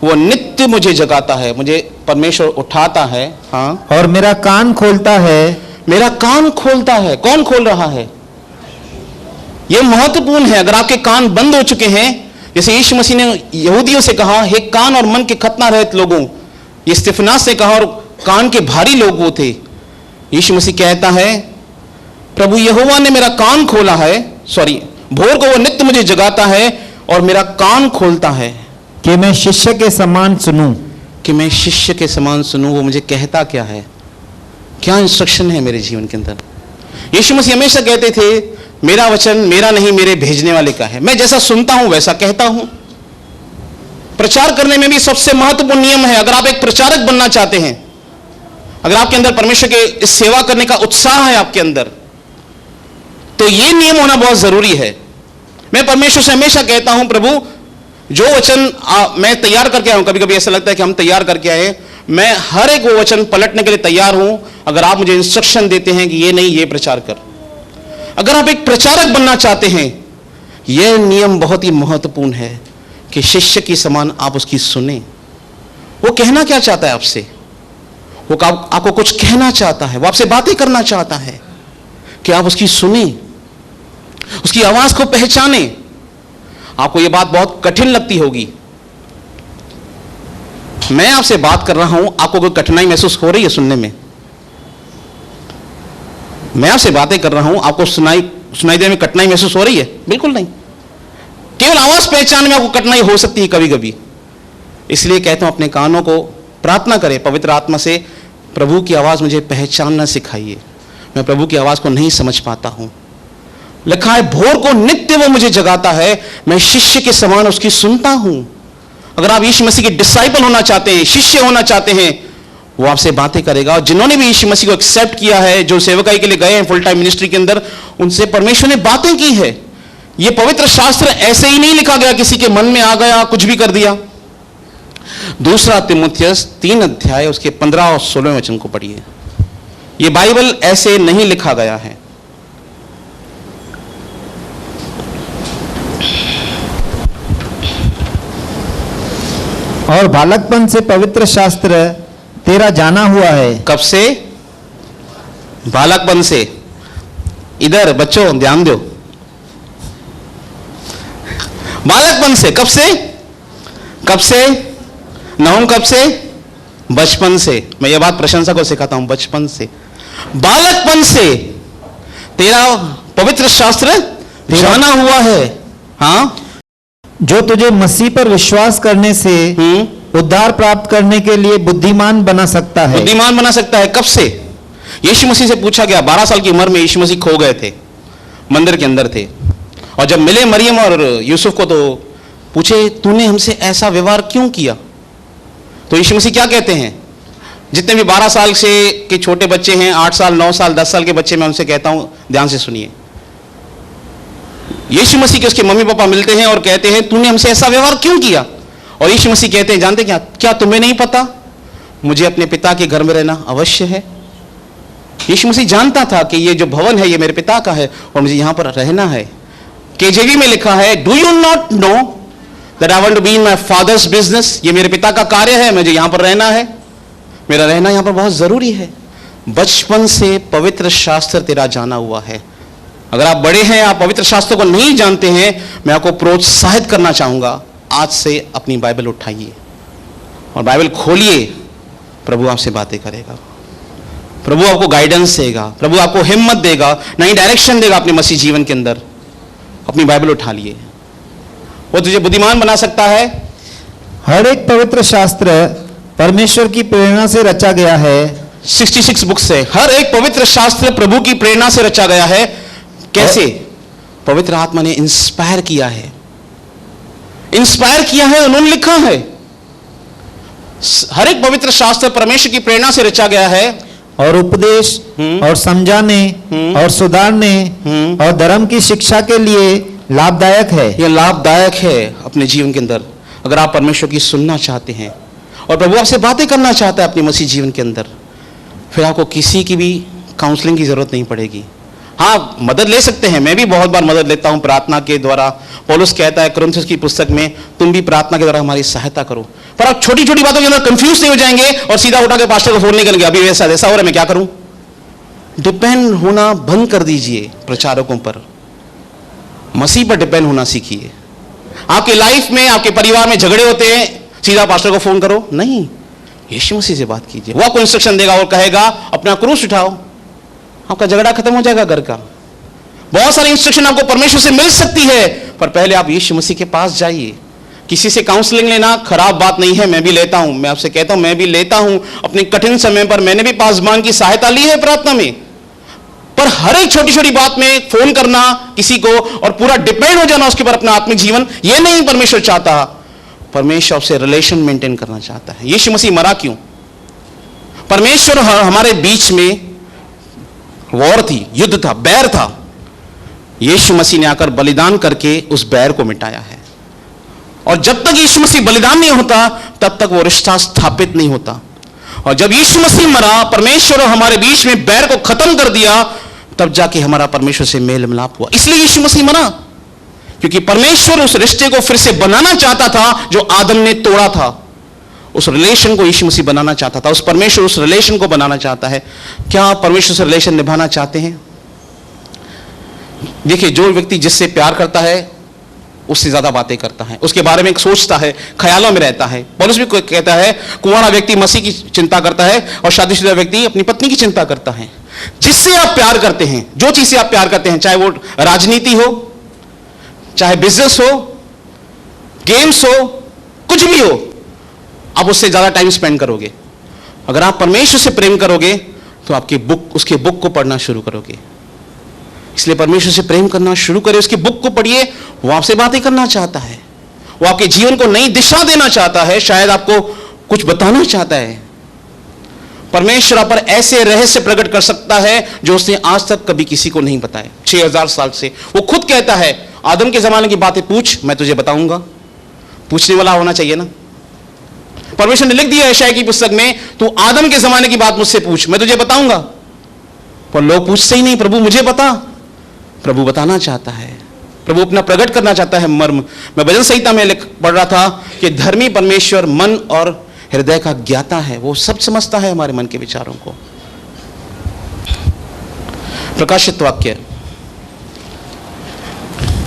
वो नित्य मुझे जगाता है, मुझे परमेश्वर उठाता है। हाँ,
और मेरा कान खोलता है।
मेरा कान खोलता है। कौन खोल रहा है? यह महत्वपूर्ण है। अगर आपके कान बंद हो चुके हैं, जैसे यीशु मसीह ने यहूदियों से कहा, हे कान और मन के खतना रहित लोगों, ये स्तिफनास से कहा, और कान के भारी लोग वो थे। यीशु मसीह कहता है, प्रभु यहोवा ने मेरा कान खोला है, भोर को वो नित्य मुझे जगाता है और मेरा कान खोलता है
कि मैं शिष्य के समान सुनूं।
कि मैं शिष्य के समान सुनूं। वो मुझे कहता क्या है? क्या इंस्ट्रक्शन है मेरे जीवन के अंदर? यीशु मसीह हमेशा कहते थे, मेरा वचन मेरा नहीं, मेरे भेजने वाले का है। मैं जैसा सुनता हूं वैसा कहता हूं। प्रचार करने में भी सबसे महत्वपूर्ण नियम है। अगर आप एक प्रचारक बनना चाहते हैं, अगर आपके अंदर परमेश्वर के इस सेवा करने का उत्साह है आपके अंदर, तो यह नियम होना बहुत जरूरी है। मैं परमेश्वर से हमेशा कहता हूं, प्रभु जो वचन मैं तैयार करके आया हूं, कभी कभी ऐसा लगता है कि हम तैयार करके आए, मैं हर एक वो वचन पलटने के लिए तैयार हूं अगर आप मुझे इंस्ट्रक्शन देते हैं कि ये नहीं, ये प्रचार कर। अगर आप एक प्रचारक बनना चाहते हैं, यह नियम बहुत ही महत्वपूर्ण है कि शिष्य की समान आप उसकी सुने। वो कहना क्या चाहता है आपसे? वो आपको कुछ कहना चाहता है, वो आपसे बातें करना चाहता है कि आप उसकी सुने, उसकी आवाज को पहचाने। आपको यह बात बहुत कठिन लगती होगी। मैं आपसे बात कर रहा हूं, आपको कोई कठिनाई महसूस हो रही है सुनने में? मैं आपसे बातें कर रहा हूं, आपको सुनाई देने में कठिनाई महसूस हो रही है? बिल्कुल नहीं। केवल आवाज पहचान में आपको कठिनाई हो सकती है कभी कभी। इसलिए कहता हूं, अपने कानों को प्रार्थना करें पवित्र आत्मा से, प्रभु की आवाज मुझे पहचानना सिखाइए। मैं प्रभु की आवाज को नहीं समझ पाता हूं। लिखा है, भोर को नित्य वो मुझे जगाता है, मैं शिष्य के समान उसकी सुनता हूं। अगर आप यीशु मसीह के डिसाइपल होना चाहते हैं, शिष्य होना चाहते हैं, वो आपसे बातें करेगा। और जिन्होंने भी यीशु मसीह को एक्सेप्ट किया है, जो सेवकाई के लिए गए हैं फुल टाइम मिनिस्ट्री के अंदर, उनसे परमेश्वर ने बातें की है। ये पवित्र शास्त्र ऐसे ही नहीं लिखा गया, किसी के मन में आ गया कुछ भी कर दिया। दूसरा तीमुथियुस 3 अध्याय उसके 15 और 16 वचन को पढ़िए। ये बाइबल ऐसे नहीं लिखा गया है।
और बालकपन से पवित्र शास्त्र तेरा जाना हुआ है।
कब से? बालकपन से। इधर बच्चों ध्यान दो, बालकपन से। कब से? कब से? नहुम कब से? बचपन से। मैं ये बात प्रशंसा को सिखाता हूं, बचपन से, बालकपन से तेरा पवित्र शास्त्र जाना हुआ है। हाँ,
जो तुझे मसीह पर विश्वास करने से उद्धार प्राप्त करने के लिए बुद्धिमान बना सकता है।
बुद्धिमान बना सकता है। कब से? यीशु मसीह से पूछा गया, 12 साल की उम्र में यीशु मसीह खो गए थे, मंदिर के अंदर थे, और जब मिले मरियम और यूसुफ को तो पूछे, तूने हमसे ऐसा व्यवहार क्यों किया? तो यीशु मसीह क्या कहते हैं? जितने भी 12 साल से के छोटे बच्चे हैं, 8 साल, 9 साल, 10 साल के बच्चे, मैं उनसे कहता हूं, ध्यान से सुनिए। यीशु मसीह के उसके मम्मी पापा मिलते हैं और कहते हैं, तूने हमसे ऐसा व्यवहार क्यों किया? और यीशु मसीह कहते हैं, जानते क्या तुम्हें नहीं पता, मुझे अपने पिता के घर में रहना अवश्य है। यीशु मसीह जानता था कि ये जो भवन है ये मेरे पिता का है और मुझे यहां पर रहना है। केजेवी में लिखा है, do you not know that I want to be in my father's business. ये मेरे पिता का कार्य है, मुझे यहाँ पर रहना है, मेरा रहना यहाँ पर बहुत जरूरी है। बचपन से पवित्र शास्त्र तेरा जाना हुआ है। अगर आप बड़े हैं, आप पवित्र शास्त्र को नहीं जानते हैं, मैं आपको प्रोत्साहित करना चाहूंगा, आज से अपनी बाइबल उठाइए और बाइबल खोलिए। प्रभु आपसे बातें करेगा, प्रभु आपको गाइडेंस देगा, प्रभु आपको हिम्मत देगा, नई डायरेक्शन देगा अपने मसीह जीवन के अंदर। अपनी बाइबल उठा लिए, वो तुझे बुद्धिमान बना सकता है।
हर एक पवित्र शास्त्र परमेश्वर की प्रेरणा से रचा गया है।
66 बुक से हर एक पवित्र शास्त्र प्रभु की प्रेरणा से रचा गया है। कैसे? पवित्र आत्मा ने इंस्पायर किया है, इंस्पायर किया है, उन्होंने लिखा है। हर एक पवित्र शास्त्र परमेश्वर की प्रेरणा से रचा गया है
और उपदेश और समझाने और सुधारने और धर्म की शिक्षा के लिए लाभदायक है।
यह लाभदायक है अपने जीवन के अंदर। अगर आप परमेश्वर की सुनना चाहते हैं और प्रभु आपसे बातें करना चाहता है अपने मसीह जीवन के अंदर, फिर आपको किसी की भी काउंसलिंग की जरूरत नहीं पड़ेगी। हाँ, मदद ले सकते हैं, मैं भी बहुत बार मदद लेता हूं प्रार्थना के द्वारा। पौलुस कहता है कुरिन्थियों की पुस्तक में, तुम भी प्रार्थना के द्वारा हमारी सहायता करो। पर आप छोटी छोटी बातों के अंदर कंफ्यूज नहीं हो जाएंगे और सीधा उठा के पास्टर को फोन नहीं करेंगे, अभी ऐसा ऐसा हो रहा है, मैं क्या करूं। डिपेंड होना बंद कर दीजिए प्रचारकों पर, मसीह पर डिपेंड होना सीखिए। आपके लाइफ में, आपके परिवार में झगड़े होते हैं, सीधा पास्टर को फोन करो नहीं, यीशु मसीह से बात कीजिए। वो आपको इंस्ट्रक्शन देगा और कहेगा अपना क्रूस उठाओ, आपका झगड़ा खत्म हो जाएगा घर का। बहुत सारी इंस्ट्रक्शन आपको परमेश्वर से मिल सकती है, पर पहले आप यीशु मसीह के पास जाइए। किसी से काउंसलिंग लेना खराब बात नहीं है, मैं भी लेता हूं, मैं आपसे कहता हूं मैं भी लेता हूं। अपने कठिन समय पर मैंने भी पासबान की सहायता ली है प्रार्थना में। पर हर एक छोटी छोटी बात में फोन करना किसी को और पूरा डिपेंड हो जाना उसके ऊपर अपना आत्मिक जीवन, यह नहीं परमेश्वर चाहता। परमेश्वर आपसे रिलेशन मेंटेन करना चाहता है। यीशु मसीह मरा क्यों? परमेश्वर हमारे बीच में वॉर थी, युद्ध था, बैर था। यीशु मसीह ने आकर बलिदान करके उस बैर को मिटाया है। और जब तक यीशु मसीह बलिदान नहीं होता, तब तक वो रिश्ता स्थापित नहीं होता। और जब यीशु मसीह मरा, परमेश्वर हमारे बीच में बैर को खत्म कर दिया, तब जाके हमारा परमेश्वर से मेल मिलाप हुआ। इसलिए यीशु मसीह मरा, क्योंकि परमेश्वर उस रिश्ते को फिर से बनाना चाहता था जो आदम ने तोड़ा था। उस रिलेशन को यीशु मसीह बनाना चाहता था। उस परमेश्वर उस रिलेशन को बनाना चाहता है। क्या आप परमेश्वर से रिलेशन निभाना चाहते हैं? देखिए, जो व्यक्ति जिससे प्यार करता है उससे ज्यादा बातें करता है, उसके बारे में सोचता है, ख्यालों में रहता है। पौलुस भी कहता है कुंवारा व्यक्ति मसीह की चिंता करता है और शादीशुदा व्यक्ति अपनी पत्नी की चिंता करता है। जिससे आप प्यार करते हैं, जो चीज से आप प्यार करते हैं, चाहे वो राजनीति हो, चाहे बिजनेस हो, गेम्स हो, कुछ भी हो, आप उससे ज्यादा टाइम स्पेंड करोगे। अगर आप परमेश्वर से प्रेम करोगे तो उसके बुक को पढ़ना शुरू करोगे। इसलिए परमेश्वर से प्रेम करना शुरू करें, उसकी बुक को पढ़िए। वो आपसे बातें करना चाहता है, वो आपके जीवन को नई दिशा देना चाहता है, शायद आपको कुछ बताना चाहता है। परमेश्वर आप पर ऐसे रहस्य प्रकट कर सकता है जो उसने आज तक कभी किसी को नहीं बताया। 6000 साल से वो खुद कहता है, आदम के जमाने की बातें पूछ, मैं तुझे बताऊंगा। पूछने वाला होना चाहिए ना। परमेश्वर ने लिख दिया यशायाह की पुस्तक में, तू आदम के जमाने की बात मुझसे पूछ, मैं तुझे बताऊंगा। पर लोग पूछते ही नहीं, प्रभु मुझे बता। प्रभु बताना चाहता है, प्रभु अपना प्रकट करना चाहता है मर्म। मैं भजन संहिता में पढ़ रहा था कि धर्मी परमेश्वर मन और हृदय का ज्ञाता है, वो सब समझता है हमारे मन के विचारों को। प्रकाशित वाक्य,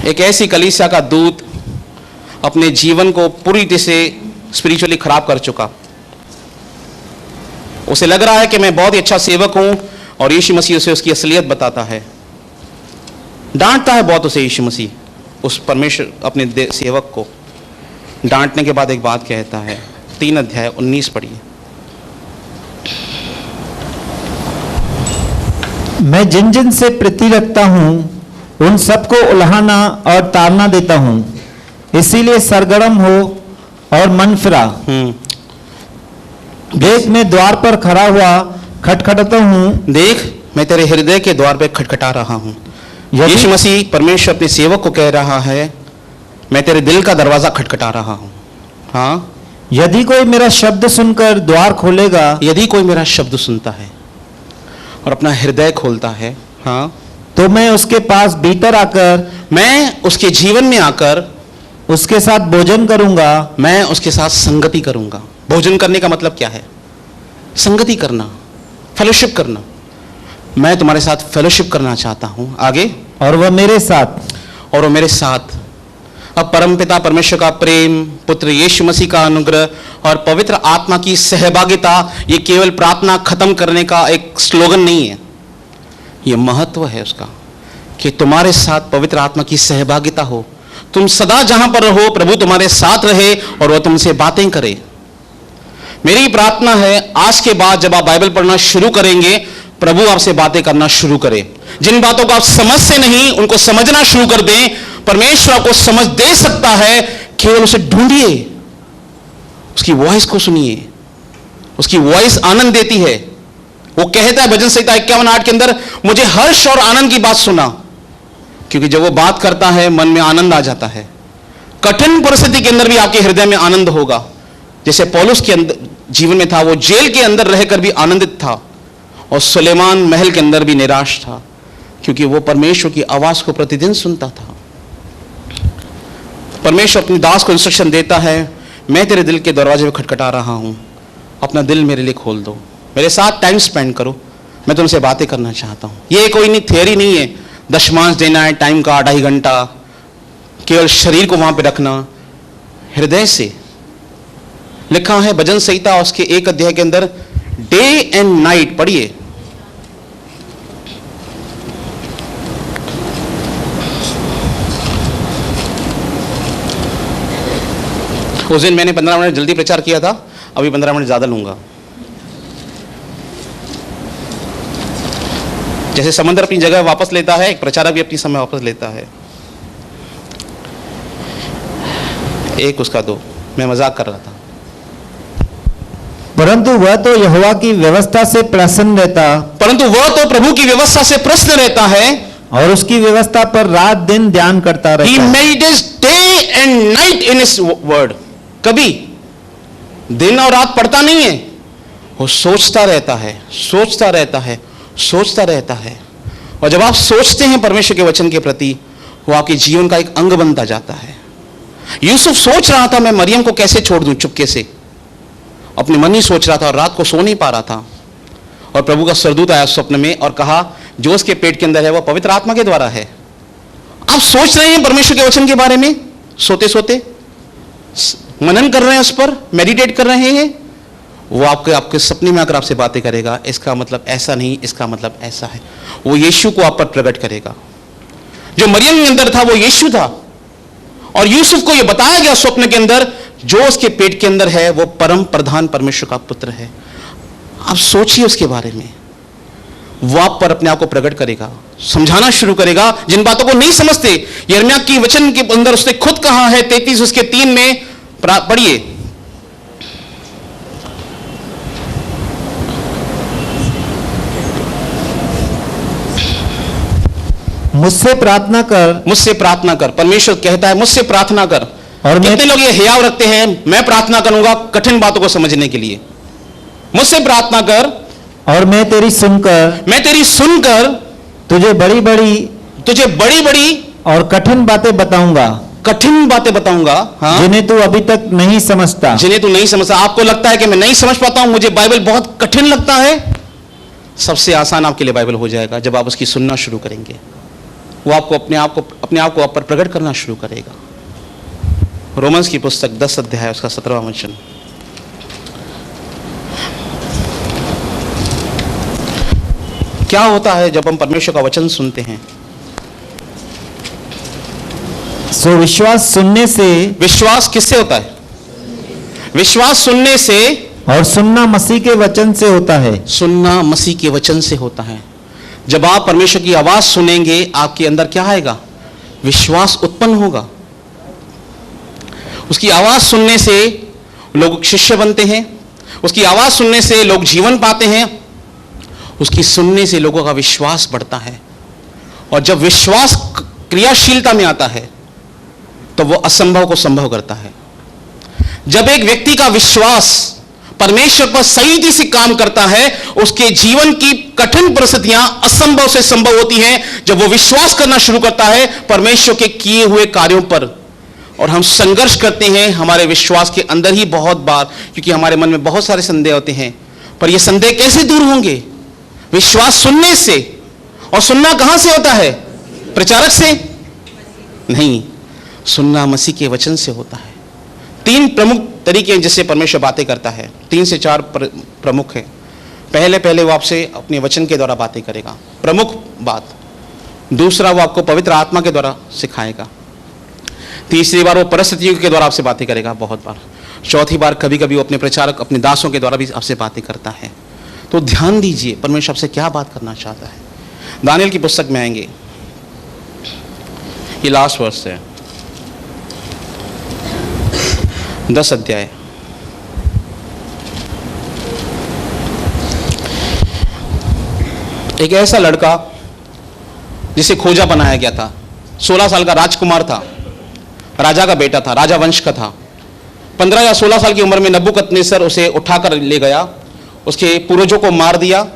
एक ऐसी कलीसिया का दूत अपने जीवन को पूरी तरह से स्पिरिचुअली खराब कर चुका। उसे लग रहा है कि मैं बहुत ही अच्छा सेवक हूं और यीशु मसीह उसे उसकी असलियत बताता है। डांटता है बहुत उसे यीशु मसीह, उस परमेश्वर अपने सेवक को। डांटने के बाद एक बात कहता है, 3 अध्याय 19 पढ़िए।
मैं जिन जिन से प्रीति रखता हूं उन सबको उल्हाना और ताड़ना देता हूं, इसीलिए सरगर्म हो और मन फिरा। देख मैं द्वार पर खड़ा हुआ खटखटाता हूं।
देख मैं तेरे हृदय के द्वार पर खटखटा रहा हूं। यीशु मसीह परमेश्वर अपने सेवक को कह रहा है, मैं तेरे दिल का दरवाजा खटखटा रहा हूं। हाँ,
यदि कोई मेरा शब्द सुनकर द्वार खोलेगा,
यदि कोई मेरा शब्द सुनता है और अपना हृदय खोलता है, हाँ,
तो मैं उसके पास भीतर आकर,
मैं उसके जीवन में आकर
उसके साथ भोजन करूंगा,
मैं उसके साथ संगति करूंगा। भोजन करने का मतलब क्या है? संगति करना, फेलोशिप करना। मैं तुम्हारे साथ फेलोशिप करना चाहता हूं। आगे,
और वह मेरे साथ।
और वो मेरे साथ। अब परमपिता परमेश्वर का प्रेम, पुत्र यीशु मसीह का अनुग्रह और पवित्र आत्मा की सहभागिता, ये केवल प्रार्थना खत्म करने का एक स्लोगन नहीं है, ये महत्व है उसका कि तुम्हारे साथ पवित्र आत्मा की सहभागिता हो। तुम सदा जहां पर रहो, प्रभु तुम्हारे साथ रहे और वह तुमसे बातें करे। मेरी प्रार्थना है आज के बाद जब आप बाइबल पढ़ना शुरू करेंगे, प्रभु आपसे बातें करना शुरू करे। जिन बातों को आप समझ से नहीं, उनको समझना शुरू कर दें। परमेश्वर आपको समझ दे सकता है, केवल उसे ढूंढिए, उसकी वॉइस को सुनिए। उसकी वॉइस आनंद देती है। वो कहता है भजन संहिता 51:8 के अंदर, मुझे हर्ष और आनंद की बात सुना। क्योंकि जब वो बात करता है, मन में आनंद आ जाता है। कठिन परिस्थिति के अंदर भी आपके हृदय में आनंद होगा। जैसे पौलुस के अंदर जीवन में था, वो जेल के अंदर रहकर भी आनंदित था और सुलेमान महल के अंदर भी निराश था, क्योंकि वो परमेश्वर की आवाज को प्रतिदिन सुनता था। परमेश्वर अपनी दास को इंस्ट्रक्शन देता है, मैं तेरे दिल के दरवाजे में खटखटा रहा हूं, अपना दिल मेरे लिए खोल दो, मेरे साथ टाइम स्पेंड करो, मैं तुमसे बातें करना चाहता हूं। ये कोई नहीं थियरी नहीं है, दशमांश देना है, टाइम का 2.5 घंटा, केवल शरीर को वहां पे रखना। हृदय से लिखा है भजन संहिता उसके 1 अध्याय के अंदर, डे एंड नाइट पढ़िए। उस दिन मैंने 15 मिनट जल्दी प्रचार किया था, अभी 15 मिनट ज्यादा लूंगा। जैसे समंदर अपनी जगह वापस लेता है, एक प्रचारक भी अपनी समय वापस लेता है। एक उसका 2, मैं मजाक कर रहा था।
परंतु वह तो यहोवा की व्यवस्था से प्रसन्न रहता,
परंतु वह तो प्रभु की व्यवस्था से प्रसन्न रहता है
और उसकी व्यवस्था पर रात दिन ध्यान करता
He
रहता है।
meditates day and night in his word। कभी दिन और रात पढ़ता नहीं है, वो सोचता रहता है, सोचता रहता है, सोचता रहता है। और जब आप सोचते हैं परमेश्वर के वचन के प्रति, वो आपके जीवन का एक अंग बनता जाता है। यूसुफ सोच रहा था, मैं मरियम को कैसे छोड़ दूं, चुपके से अपने मन ही सोच रहा था और रात को सो नहीं पा रहा था। और प्रभु का स्वर्गदूत आया स्वप्न में और कहा, जो उसके पेट के अंदर है वह पवित्र आत्मा के द्वारा है। आप सोच रहे हैं परमेश्वर के वचन के बारे में, सोते सोते मनन कर रहे हैं, उस पर मेडिटेट कर रहे हैं, वो आपके सपने में आकर आपसे बातें करेगा। इसका मतलब ऐसा नहीं, इसका मतलब ऐसा है। वो यीशु को आप पर प्रकट करेगा। जो मरियम के अंदर था वो यीशु था, और यूसुफ को यह बताया गया स्वप्न के अंदर, जो उसके पेट के अंदर है वो परम प्रधान परमेश्वर का पुत्र है। आप सोचिए उसके बारे में, वो आप पर अपने आप को प्रकट करेगा, समझाना शुरू करेगा जिन बातों को नहीं समझते। यिर्मयाह की वचन के अंदर उसने खुद कहा है 33 उसके 3 में, पढ़िए।
मुझसे प्रार्थना कर,
मुझसे प्रार्थना कर। परमेश्वर कहता है मुझसे प्रार्थना कर।
और
कितने लोग ये हियाव रखते हैं, मैं प्रार्थना करूंगा कठिन बातों को समझने के लिए। मुझसे प्रार्थना कर
और मैं तेरी सुनकर
तुझे बड़ी बड़ी
और कठिन बातें बताऊंगा,
हाँ,
जिन्हें तू अभी तक नहीं समझता।
जिन्हें तू नहीं समझता। आपको लगता है कि मैं नहीं समझ पाता हूं, मुझे बाइबल बहुत कठिन लगता है। सबसे आसान आपके लिए बाइबल हो जाएगा जब आप उसकी सुनना शुरू करेंगे। वो आपको अपने आप को आप पर प्रकट करना शुरू करेगा। रोमन्स की पुस्तक 10 अध्याय उसका 17वां वचन। क्या होता है जब हम परमेश्वर का वचन सुनते हैं?
सो विश्वास सुनने से,
विश्वास किससे होता है? विश्वास सुनने से,
और सुनना मसीह के वचन से होता है।
सुनना मसीह के वचन से होता है। जब आप परमेश्वर की आवाज सुनेंगे, आपके अंदर क्या आएगा? विश्वास उत्पन्न होगा। उसकी आवाज सुनने से लोग शिष्य बनते हैं, उसकी आवाज सुनने से लोग जीवन पाते हैं, उसकी सुनने से लोगों का विश्वास बढ़ता है। और जब विश्वास क्रियाशीलता में आता है तो वो असंभव को संभव करता है। जब एक व्यक्ति का विश्वास परमेश्वर पर सही रीति से काम करता है, उसके जीवन की कठिन परिस्थितियां असंभव से संभव होती हैं जब वो विश्वास करना शुरू करता है परमेश्वर के किए हुए कार्यों पर। और हम संघर्ष करते हैं हमारे विश्वास के अंदर ही बहुत बार, क्योंकि हमारे मन में बहुत सारे संदेह होते हैं। पर ये संदेह कैसे दूर होंगे? विश्वास सुनने से। और सुनना कहां से होता है? प्रचारक से नहीं, सुनना मसीह के वचन से होता है। 3 प्रमुख तरीके हैं जिससे परमेश्वर बातें करता है। 3 से 4 प्रमुख है। पहले वो आपसे अपने वचन के द्वारा बातें करेगा, प्रमुख बात। दूसरा, वो आपको पवित्र आत्मा के द्वारा सिखाएगा। तीसरी बार वो परिस्थितियों के द्वारा आपसे बातें करेगा, बहुत बार। चौथी बार कभी कभी वो अपने प्रचारक, अपने दासों के द्वारा भी आपसे बातें करता है। तो ध्यान दीजिए परमेश्वर आपसे क्या बात करना चाहता है। दानियेल की पुस्तक में आएंगे, ये लास्ट वर्ष है, 10 अध्याय। एक ऐसा लड़का जिसे खोजा बनाया गया था, 16 साल का राजकुमार था, राजा का बेटा था, राजा वंश का था। 15 या 16 साल की उम्र में नबूकदनेस्सर उसे उठाकर ले गया, उसके पूर्वजों को मार दिया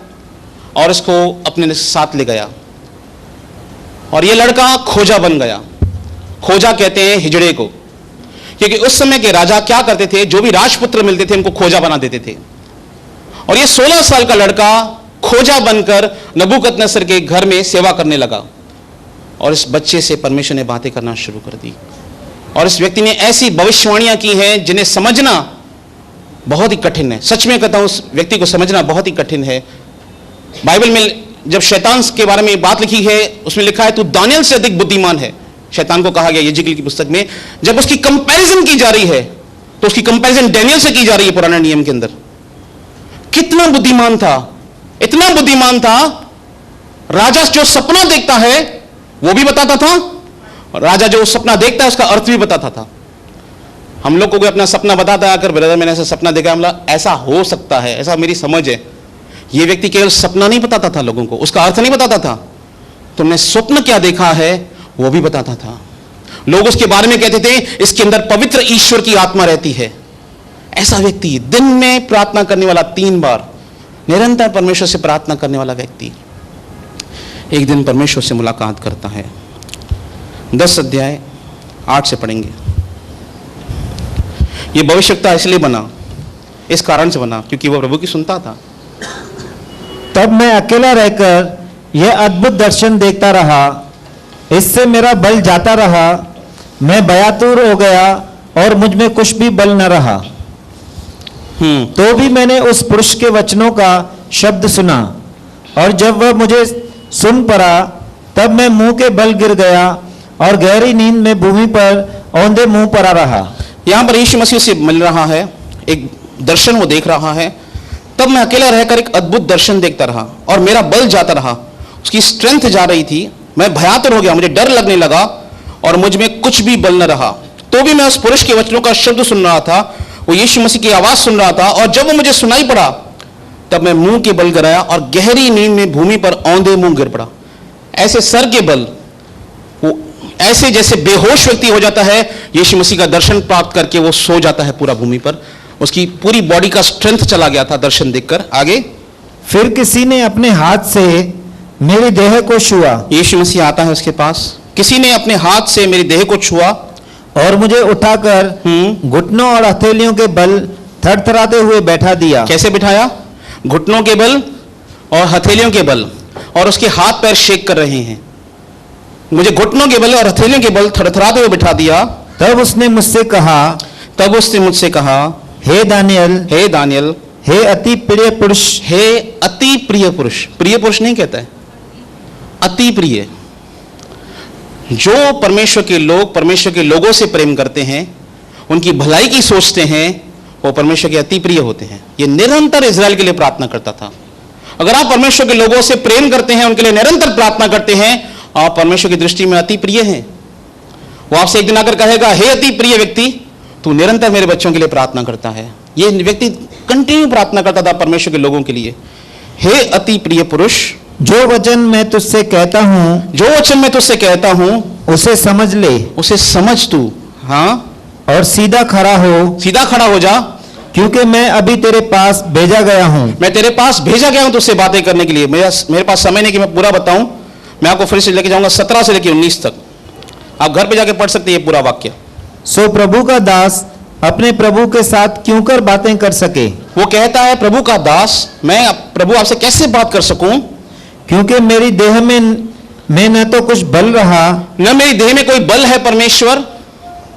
और इसको अपने साथ ले गया। और यह लड़का खोजा बन गया। खोजा कहते हैं हिजड़े को, क्योंकि उस समय के राजा क्या करते थे, जो भी राजपुत्र मिलते थे उनको खोजा बना देते थे। और यह 16 साल का लड़का खोजा बनकर नबूकदनेस्सर के घर में सेवा करने लगा। और इस बच्चे से परमेश्वर ने बातें करना शुरू कर दी। और इस व्यक्ति ने ऐसी भविष्यवाणियां की हैं जिन्हें समझना बहुत ही कठिन है। सच में कहता हूं, उस व्यक्ति को समझना बहुत ही कठिन है। बाइबल में जब शैतान के बारे में बात लिखी है, उसमें लिखा है तू दानियेल से अधिक बुद्धिमान है। शैतान को कहा गया यिर्मयाह की पुस्तक में, जब उसकी कंपैरिजन की जा रही है तो उसकी कंपैरिजन दानियेल से की जा रही है पुराने नियम के अंदर। कितना बुद्धिमान था, इतना बुद्धिमान था, राजा जो सपना देखता है वो भी बताता था, और राजा जो सपना देखता है उसका अर्थ भी बताता था। हम लोग को कोई अपना सपना बताता है, अगर ब्रदर मैंने ऐसा सपना देखा, मतलब ऐसा हो सकता है, ऐसा मेरी समझ है। ये व्यक्ति केवल सपना नहीं बताता था लोगों को, उसका अर्थ नहीं बताता था, तुमने स्वप्न क्या देखा है वो भी बताता था। लोग उसके बारे में कहते थे इसके अंदर पवित्र ईश्वर की आत्मा रहती है। ऐसा व्यक्ति, दिन में प्रार्थना करने वाला, 3 बार निरंतर परमेश्वर से प्रार्थना करने वाला व्यक्ति, एक दिन परमेश्वर से मुलाकात करता है। 10 अध्याय 8 से पढ़ेंगे। ये भविष्यवक्ता इसलिए बना, इस कारण से बना क्योंकि वो प्रभु की सुनता था।
तब मैं अकेला रहकर यह अद्भुत दर्शन देखता रहा, इससे मेरा बल जाता रहा, मैं बयातूर हो गया और मुझ में कुछ भी बल न रहा। तो भी मैंने उस पुरुष के वचनों का शब्द सुना, और जब वह मुझे सुन पड़ा तब मैं मुंह के बल गिर गया और गहरी नींद में भूमि पर औंधे मुंह पड़ा रहा।
यहां पर यीशु मसीह से मिल रहा है, एक दर्शन वो देख रहा है। तब मैं अकेला रहकर एक अद्भुत दर्शन देखता रहा और मेरा बल जाता रहा, उसकी स्ट्रेंथ जा रही थी, मैं भयातुर हो गया, मुझे डर लगने लगा और मुझ में कुछ भी बल न रहा। तो भी मैं उस पुरुष के वचनों का शब्द सुन रहा था, वो यीशु मसीह की आवाज सुन रहा था, और जब वो मुझे सुनाई पड़ा तब मैं मुंह के बल गिराया और गहरी नींद में भूमि पर औंधे मुंह गिर पड़ा। ऐसे सर के बल, वो ऐसे जैसे बेहोश व्यक्ति हो जाता है, यीशु मसीह का दर्शन प्राप्त करके वो सो जाता है पूरा भूमि पर, उसकी पूरी बॉडी का स्ट्रेंथ चला गया था दर्शन देखकर। आगे,
फिर किसी ने अपने हाथ से मेरी देह को छुआ।
यीशु मसीह आता है उसके पास, किसी ने अपने हाथ से मेरी देह को छुआ
और मुझे उठाकर घुटनों और हथेलियों के बल थरथराते हुए बैठा दिया।
कैसे बिठाया? घुटनों के बल और हथेलियों के बल, और उसके हाथ पैर शेक कर रहे हैं। मुझे घुटनों के बल और हथेलियों के बल थरथराते हुए बिठा दिया।
तब उसने मुझसे कहा, हे दानियेल, हे अति प्रिय पुरुष,
हे अति प्रिय पुरुष। प्रिय पुरुष नहीं कहता है, अति प्रिय। जो परमेश्वर के लोगों से प्रेम करते हैं, उनकी भलाई की सोचते हैं, वो परमेश्वर के अति प्रिय होते हैं। ये निरंतर इजराइल के लिए प्रार्थना करता था। अगर आप परमेश्वर के लोगों से प्रेम करते हैं, उनके लिए निरंतर प्रार्थना करते हैं, आप परमेश्वर की दृष्टि में अति प्रिय हैं। वो आपसे एक दिन आकर कहेगा, हे अति प्रिय व्यक्ति, तू निरंतर मेरे बच्चों के लिए प्रार्थना करता है। ये व्यक्ति कंटिन्यू प्रार्थना करता था परमेश्वर के लोगों के लिए। हे अति प्रिय पुरुष,
जो वचन मैं तुझसे कहता हूं उसे समझ ले,
उसे समझ तू, हाँ,
और सीधा खड़ा हो जा, क्योंकि मैं अभी तेरे पास भेजा गया हूं।
मैं तेरे पास भेजा गया हूं तुझसे बातें करने के लिए। मेरे पास समय नहीं कि मैं पूरा बताऊं। मैं आपको फिर से लेके जाऊंगा 17 से लेकर 19 तक। आप घर पे जाके पढ़ सकते हैं ये पूरा वाक्य।
सो प्रभु का दास अपने प्रभु के साथ क्यों कर बातें कर सके?
वो कहता है प्रभु का दास, मैं प्रभु आपसे कैसे बात कर सकूं?
क्योंकि मेरी देह में न तो कुछ बल रहा,
न मेरी देह में कोई बल है परमेश्वर,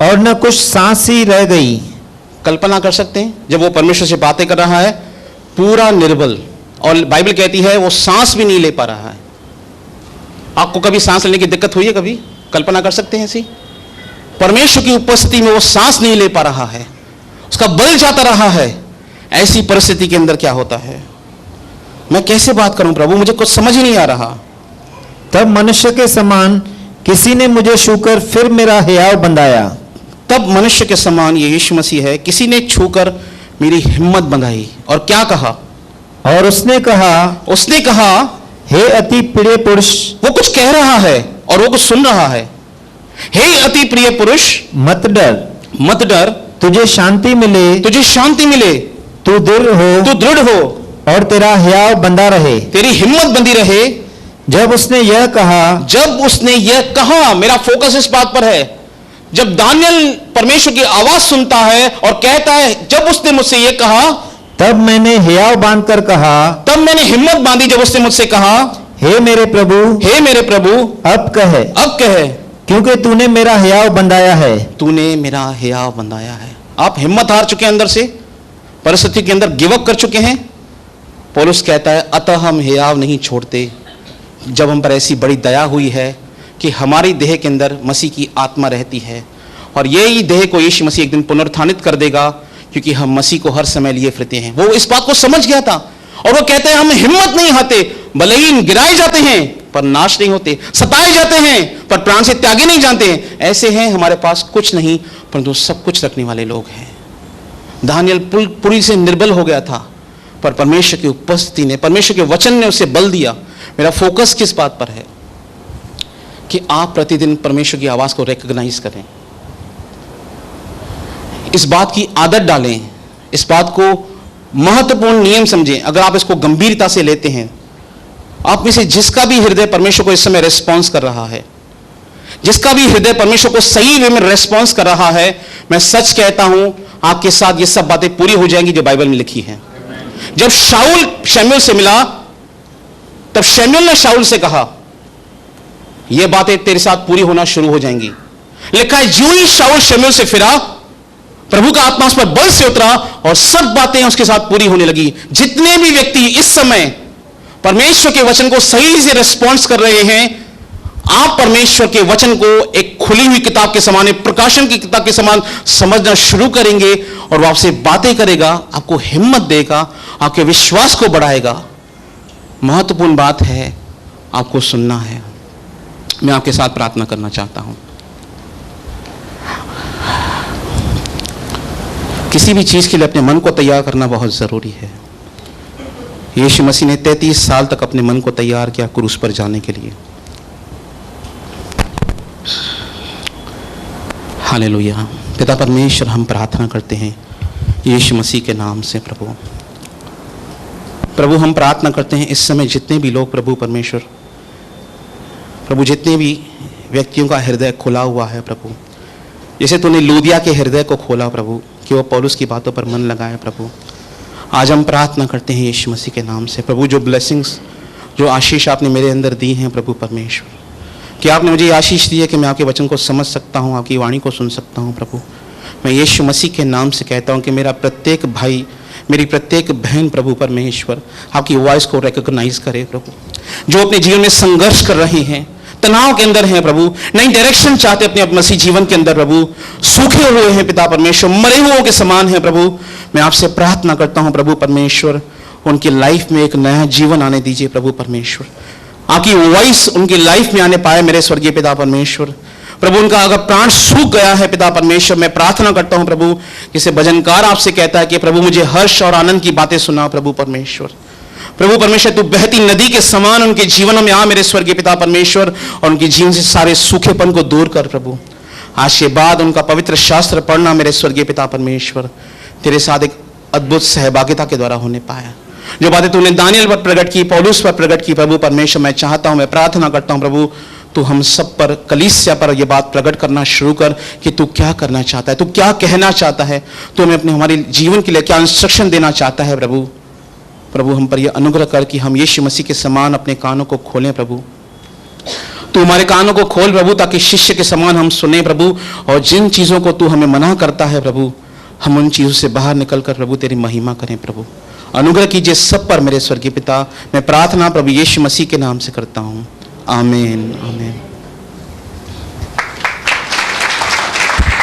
और न कुछ सांस ही रह गई।
कल्पना कर सकते हैं जब वो परमेश्वर से बातें कर रहा है, पूरा निर्बल, और बाइबल कहती है वो सांस भी नहीं ले पा रहा है। आपको कभी सांस लेने की दिक्कत हुई है? कभी कल्पना कर सकते हैं ऐसी? परमेश्वर की उपस्थिति में वो सांस नहीं ले पा रहा है, उसका बल जाता रहा है। ऐसी परिस्थिति के अंदर क्या होता है? मैं कैसे बात करूं प्रभु, मुझे कुछ समझ ही नहीं आ रहा।
तब मनुष्य के समान किसी ने मुझे छूकर फिर मेरा हियाव बंधाया।
तब मनुष्य के समान, ये यीशु मसीह है, किसी ने छूकर मेरी हिम्मत बंधाई, और क्या कहा?
और उसने कहा, हे अति प्रिय पुरुष,
वो कुछ कह रहा है और वो कुछ सुन रहा है। हे अति प्रिय पुरुष,
मत डर,
मत डर,
तुझे शांति मिले,
तुझे शांति मिले,
तू दृढ़ हो, और तेरा हियाव बंधा रहे।
तेरी हिम्मत बंधी रहे।
जब उसने यह कहा, मेरा फोकस इस बात पर है, जब दानियल परमेश्वर की आवाज सुनता है और कहता है, जब उसने मुझसे यह कहा, तब मैंने हियाव बांधकर कहा,
तब मैंने हिम्मत बांधी जब उसने मुझसे कहा,
हे मेरे प्रभु, अब कह, क्योंकि तूने मेरा हियाव बंधाया है।
तूने मेरा हियाव बंधाया है। आप हिम्मत हार चुके हैं, अंदर से परिस्थिति के अंदर गिव अप कर चुके हैं। पौलुस कहता है, अतः हम हियाव नहीं छोड़ते, जब हम पर ऐसी बड़ी दया हुई है कि हमारी देह के अंदर मसीह की आत्मा रहती है, और यही देह को यीशु मसीह एक दिन पुनरुत्थानित कर देगा, क्योंकि हम मसीह को हर समय लिए फिरते हैं। वो इस बात को समझ गया था, और वो कहते हैं हम हिम्मत नहीं हारते, भले ही गिराए जाते हैं पर नाश नहीं होते, सताए जाते हैं पर प्राण से त्यागे नहीं जानते हैं। ऐसे हैं, हमारे पास कुछ नहीं परंतु सब कुछ रखने वाले लोग हैं। दानियल पूरी से निर्बल हो गया था, पर परमेश्वर की उपस्थिति ने, परमेश्वर के वचन ने उसे बल दिया। मेरा फोकस किस बात पर है कि आप प्रतिदिन परमेश्वर की आवाज को रिकॉग्नाइज करें, इस बात की आदत डालें, इस बात को महत्वपूर्ण नियम समझें। अगर आप इसको गंभीरता से लेते हैं, आप में से जिसका भी हृदय परमेश्वर को इस समय रेस्पॉन्स कर रहा है, जिसका भी हृदय परमेश्वर को सही वे में रेस्पॉन्स कर रहा है, मैं सच कहता हूं आपके साथ ये सब बातें पूरी हो जाएंगी जो बाइबल में लिखी हैं। जब शाऊल शमूएल से मिला, तब शमूएल ने शाऊल से कहा, ये बातें तेरे साथ पूरी होना शुरू हो जाएंगी। लिखा है, जो ही शाऊल शमूएल से फिरा, प्रभु का आत्मा उस पर बल से उतरा और सब बातें उसके साथ पूरी होने लगी। जितने भी व्यक्ति इस समय परमेश्वर के वचन को सही से रिस्पॉन्स कर रहे हैं, आप परमेश्वर के वचन को एक खुली हुई किताब के समान, एक प्रकाशन की किताब के समान समझना शुरू करेंगे, और वो आपसे बातें करेगा, आपको हिम्मत देगा, आपके विश्वास को बढ़ाएगा। महत्वपूर्ण बात है, आपको सुनना है। मैं आपके साथ प्रार्थना करना चाहता हूं। किसी भी चीज के लिए अपने मन को तैयार करना बहुत जरूरी है। यीशु मसीह ने 33 साल तक अपने मन को तैयार किया क्रूस पर जाने के लिए। हालेलुया। पिता परमेश्वर, हम प्रार्थना करते हैं यीशु मसीह के नाम से। प्रभु हम प्रार्थना करते हैं इस समय जितने भी लोग, प्रभु परमेश्वर, प्रभु जितने भी व्यक्तियों का हृदय खुला हुआ है प्रभु, जैसे तूने लूदिया के हृदय को खोला प्रभु, कि वो पौलुस की बातों पर मन लगाए प्रभु, आज हम प्रार्थना करते हैं यीशु मसीह के नाम से प्रभु, जो ब्लेसिंग्स, जो आशीष आपने मेरे अंदर दी हैं प्रभु परमेश्वर, कि आपने मुझे आशीष दी है कि मैं आपके वचन को समझ सकता हूँ, आपकी वाणी को सुन सकता हूँ प्रभु। मैं यीशु मसीह के नाम से कहता हूँ कि मेरा प्रत्येक भाई, मेरी प्रत्येक बहन प्रभु परमेश्वर आपकी वॉइस को रिकॉग्नाइज करे प्रभु, जो अपने जीवन में संघर्ष कर रहे हैं, तनाव के अंदर हैं प्रभु, नई डायरेक्शन चाहते अपने मसीह जीवन के अंदर प्रभु, सूखे हुए हैं पिता परमेश्वर, मरे हुओं के समान है प्रभु। मैं आपसे प्रार्थना करता हूं प्रभु परमेश्वर, उनकी लाइफ में एक नया जीवन आने दीजिए प्रभु परमेश्वर, आपकी वॉइस उनकी लाइफ में आने पाए मेरे स्वर्गीय पिता परमेश्वर। प्रभु उनका अगर प्राण सूख गया है पिता परमेश्वर, मैं प्रार्थना करता हूं प्रभु, जैसे भजनकार आपसे कहता है कि प्रभु मुझे हर्ष और आनंद की बातें सुना प्रभु परमेश्वर। प्रभु परमेश्वर तू बहती नदी के समान उनके जीवनों में आ मेरे स्वर्गीय पिता परमेश्वर, और उनके जीवन से सारे सूखेपन को दूर कर प्रभु। आज के बाद उनका पवित्र शास्त्र पढ़ना मेरे स्वर्गीय पिता परमेश्वर तेरे साथ एक अद्भुत सहभागिता के द्वारा होने पाया। जो बातें तूने दानियल पर प्रकट की, पौलुस पर प्रकट की प्रभु परमेश्वर, मैं चाहता हूं, मैं प्रार्थना करता हूं प्रभु, तू हम सब पर, कलीसिया पर यह बात प्रकट करना शुरू कर कि तू क्या करना चाहता है, तू क्या कहना चाहता है, तू हमें अपने हमारे जीवन के लिए क्या इंस्ट्रक्शन देना चाहता है। प्रभु प्रभु हम पर यह अनुग्रह कर कि हम यीशु मसीह के समान अपने कानों को खोलें। प्रभु तू हमारे कानों को खोल प्रभु, ताकि शिष्य के समान हम सुने प्रभु, और जिन चीज़ों को तू हमें मना करता है प्रभु, हम उन चीज़ों से बाहर निकलकर प्रभु तेरी महिमा करें। प्रभु अनुग्रह कीजिए सब पर मेरे स्वर्गीय पिता। मैं प्रार्थना प्रभु यीशु मसीह के नाम से करता हूँ, आमीन आमीन।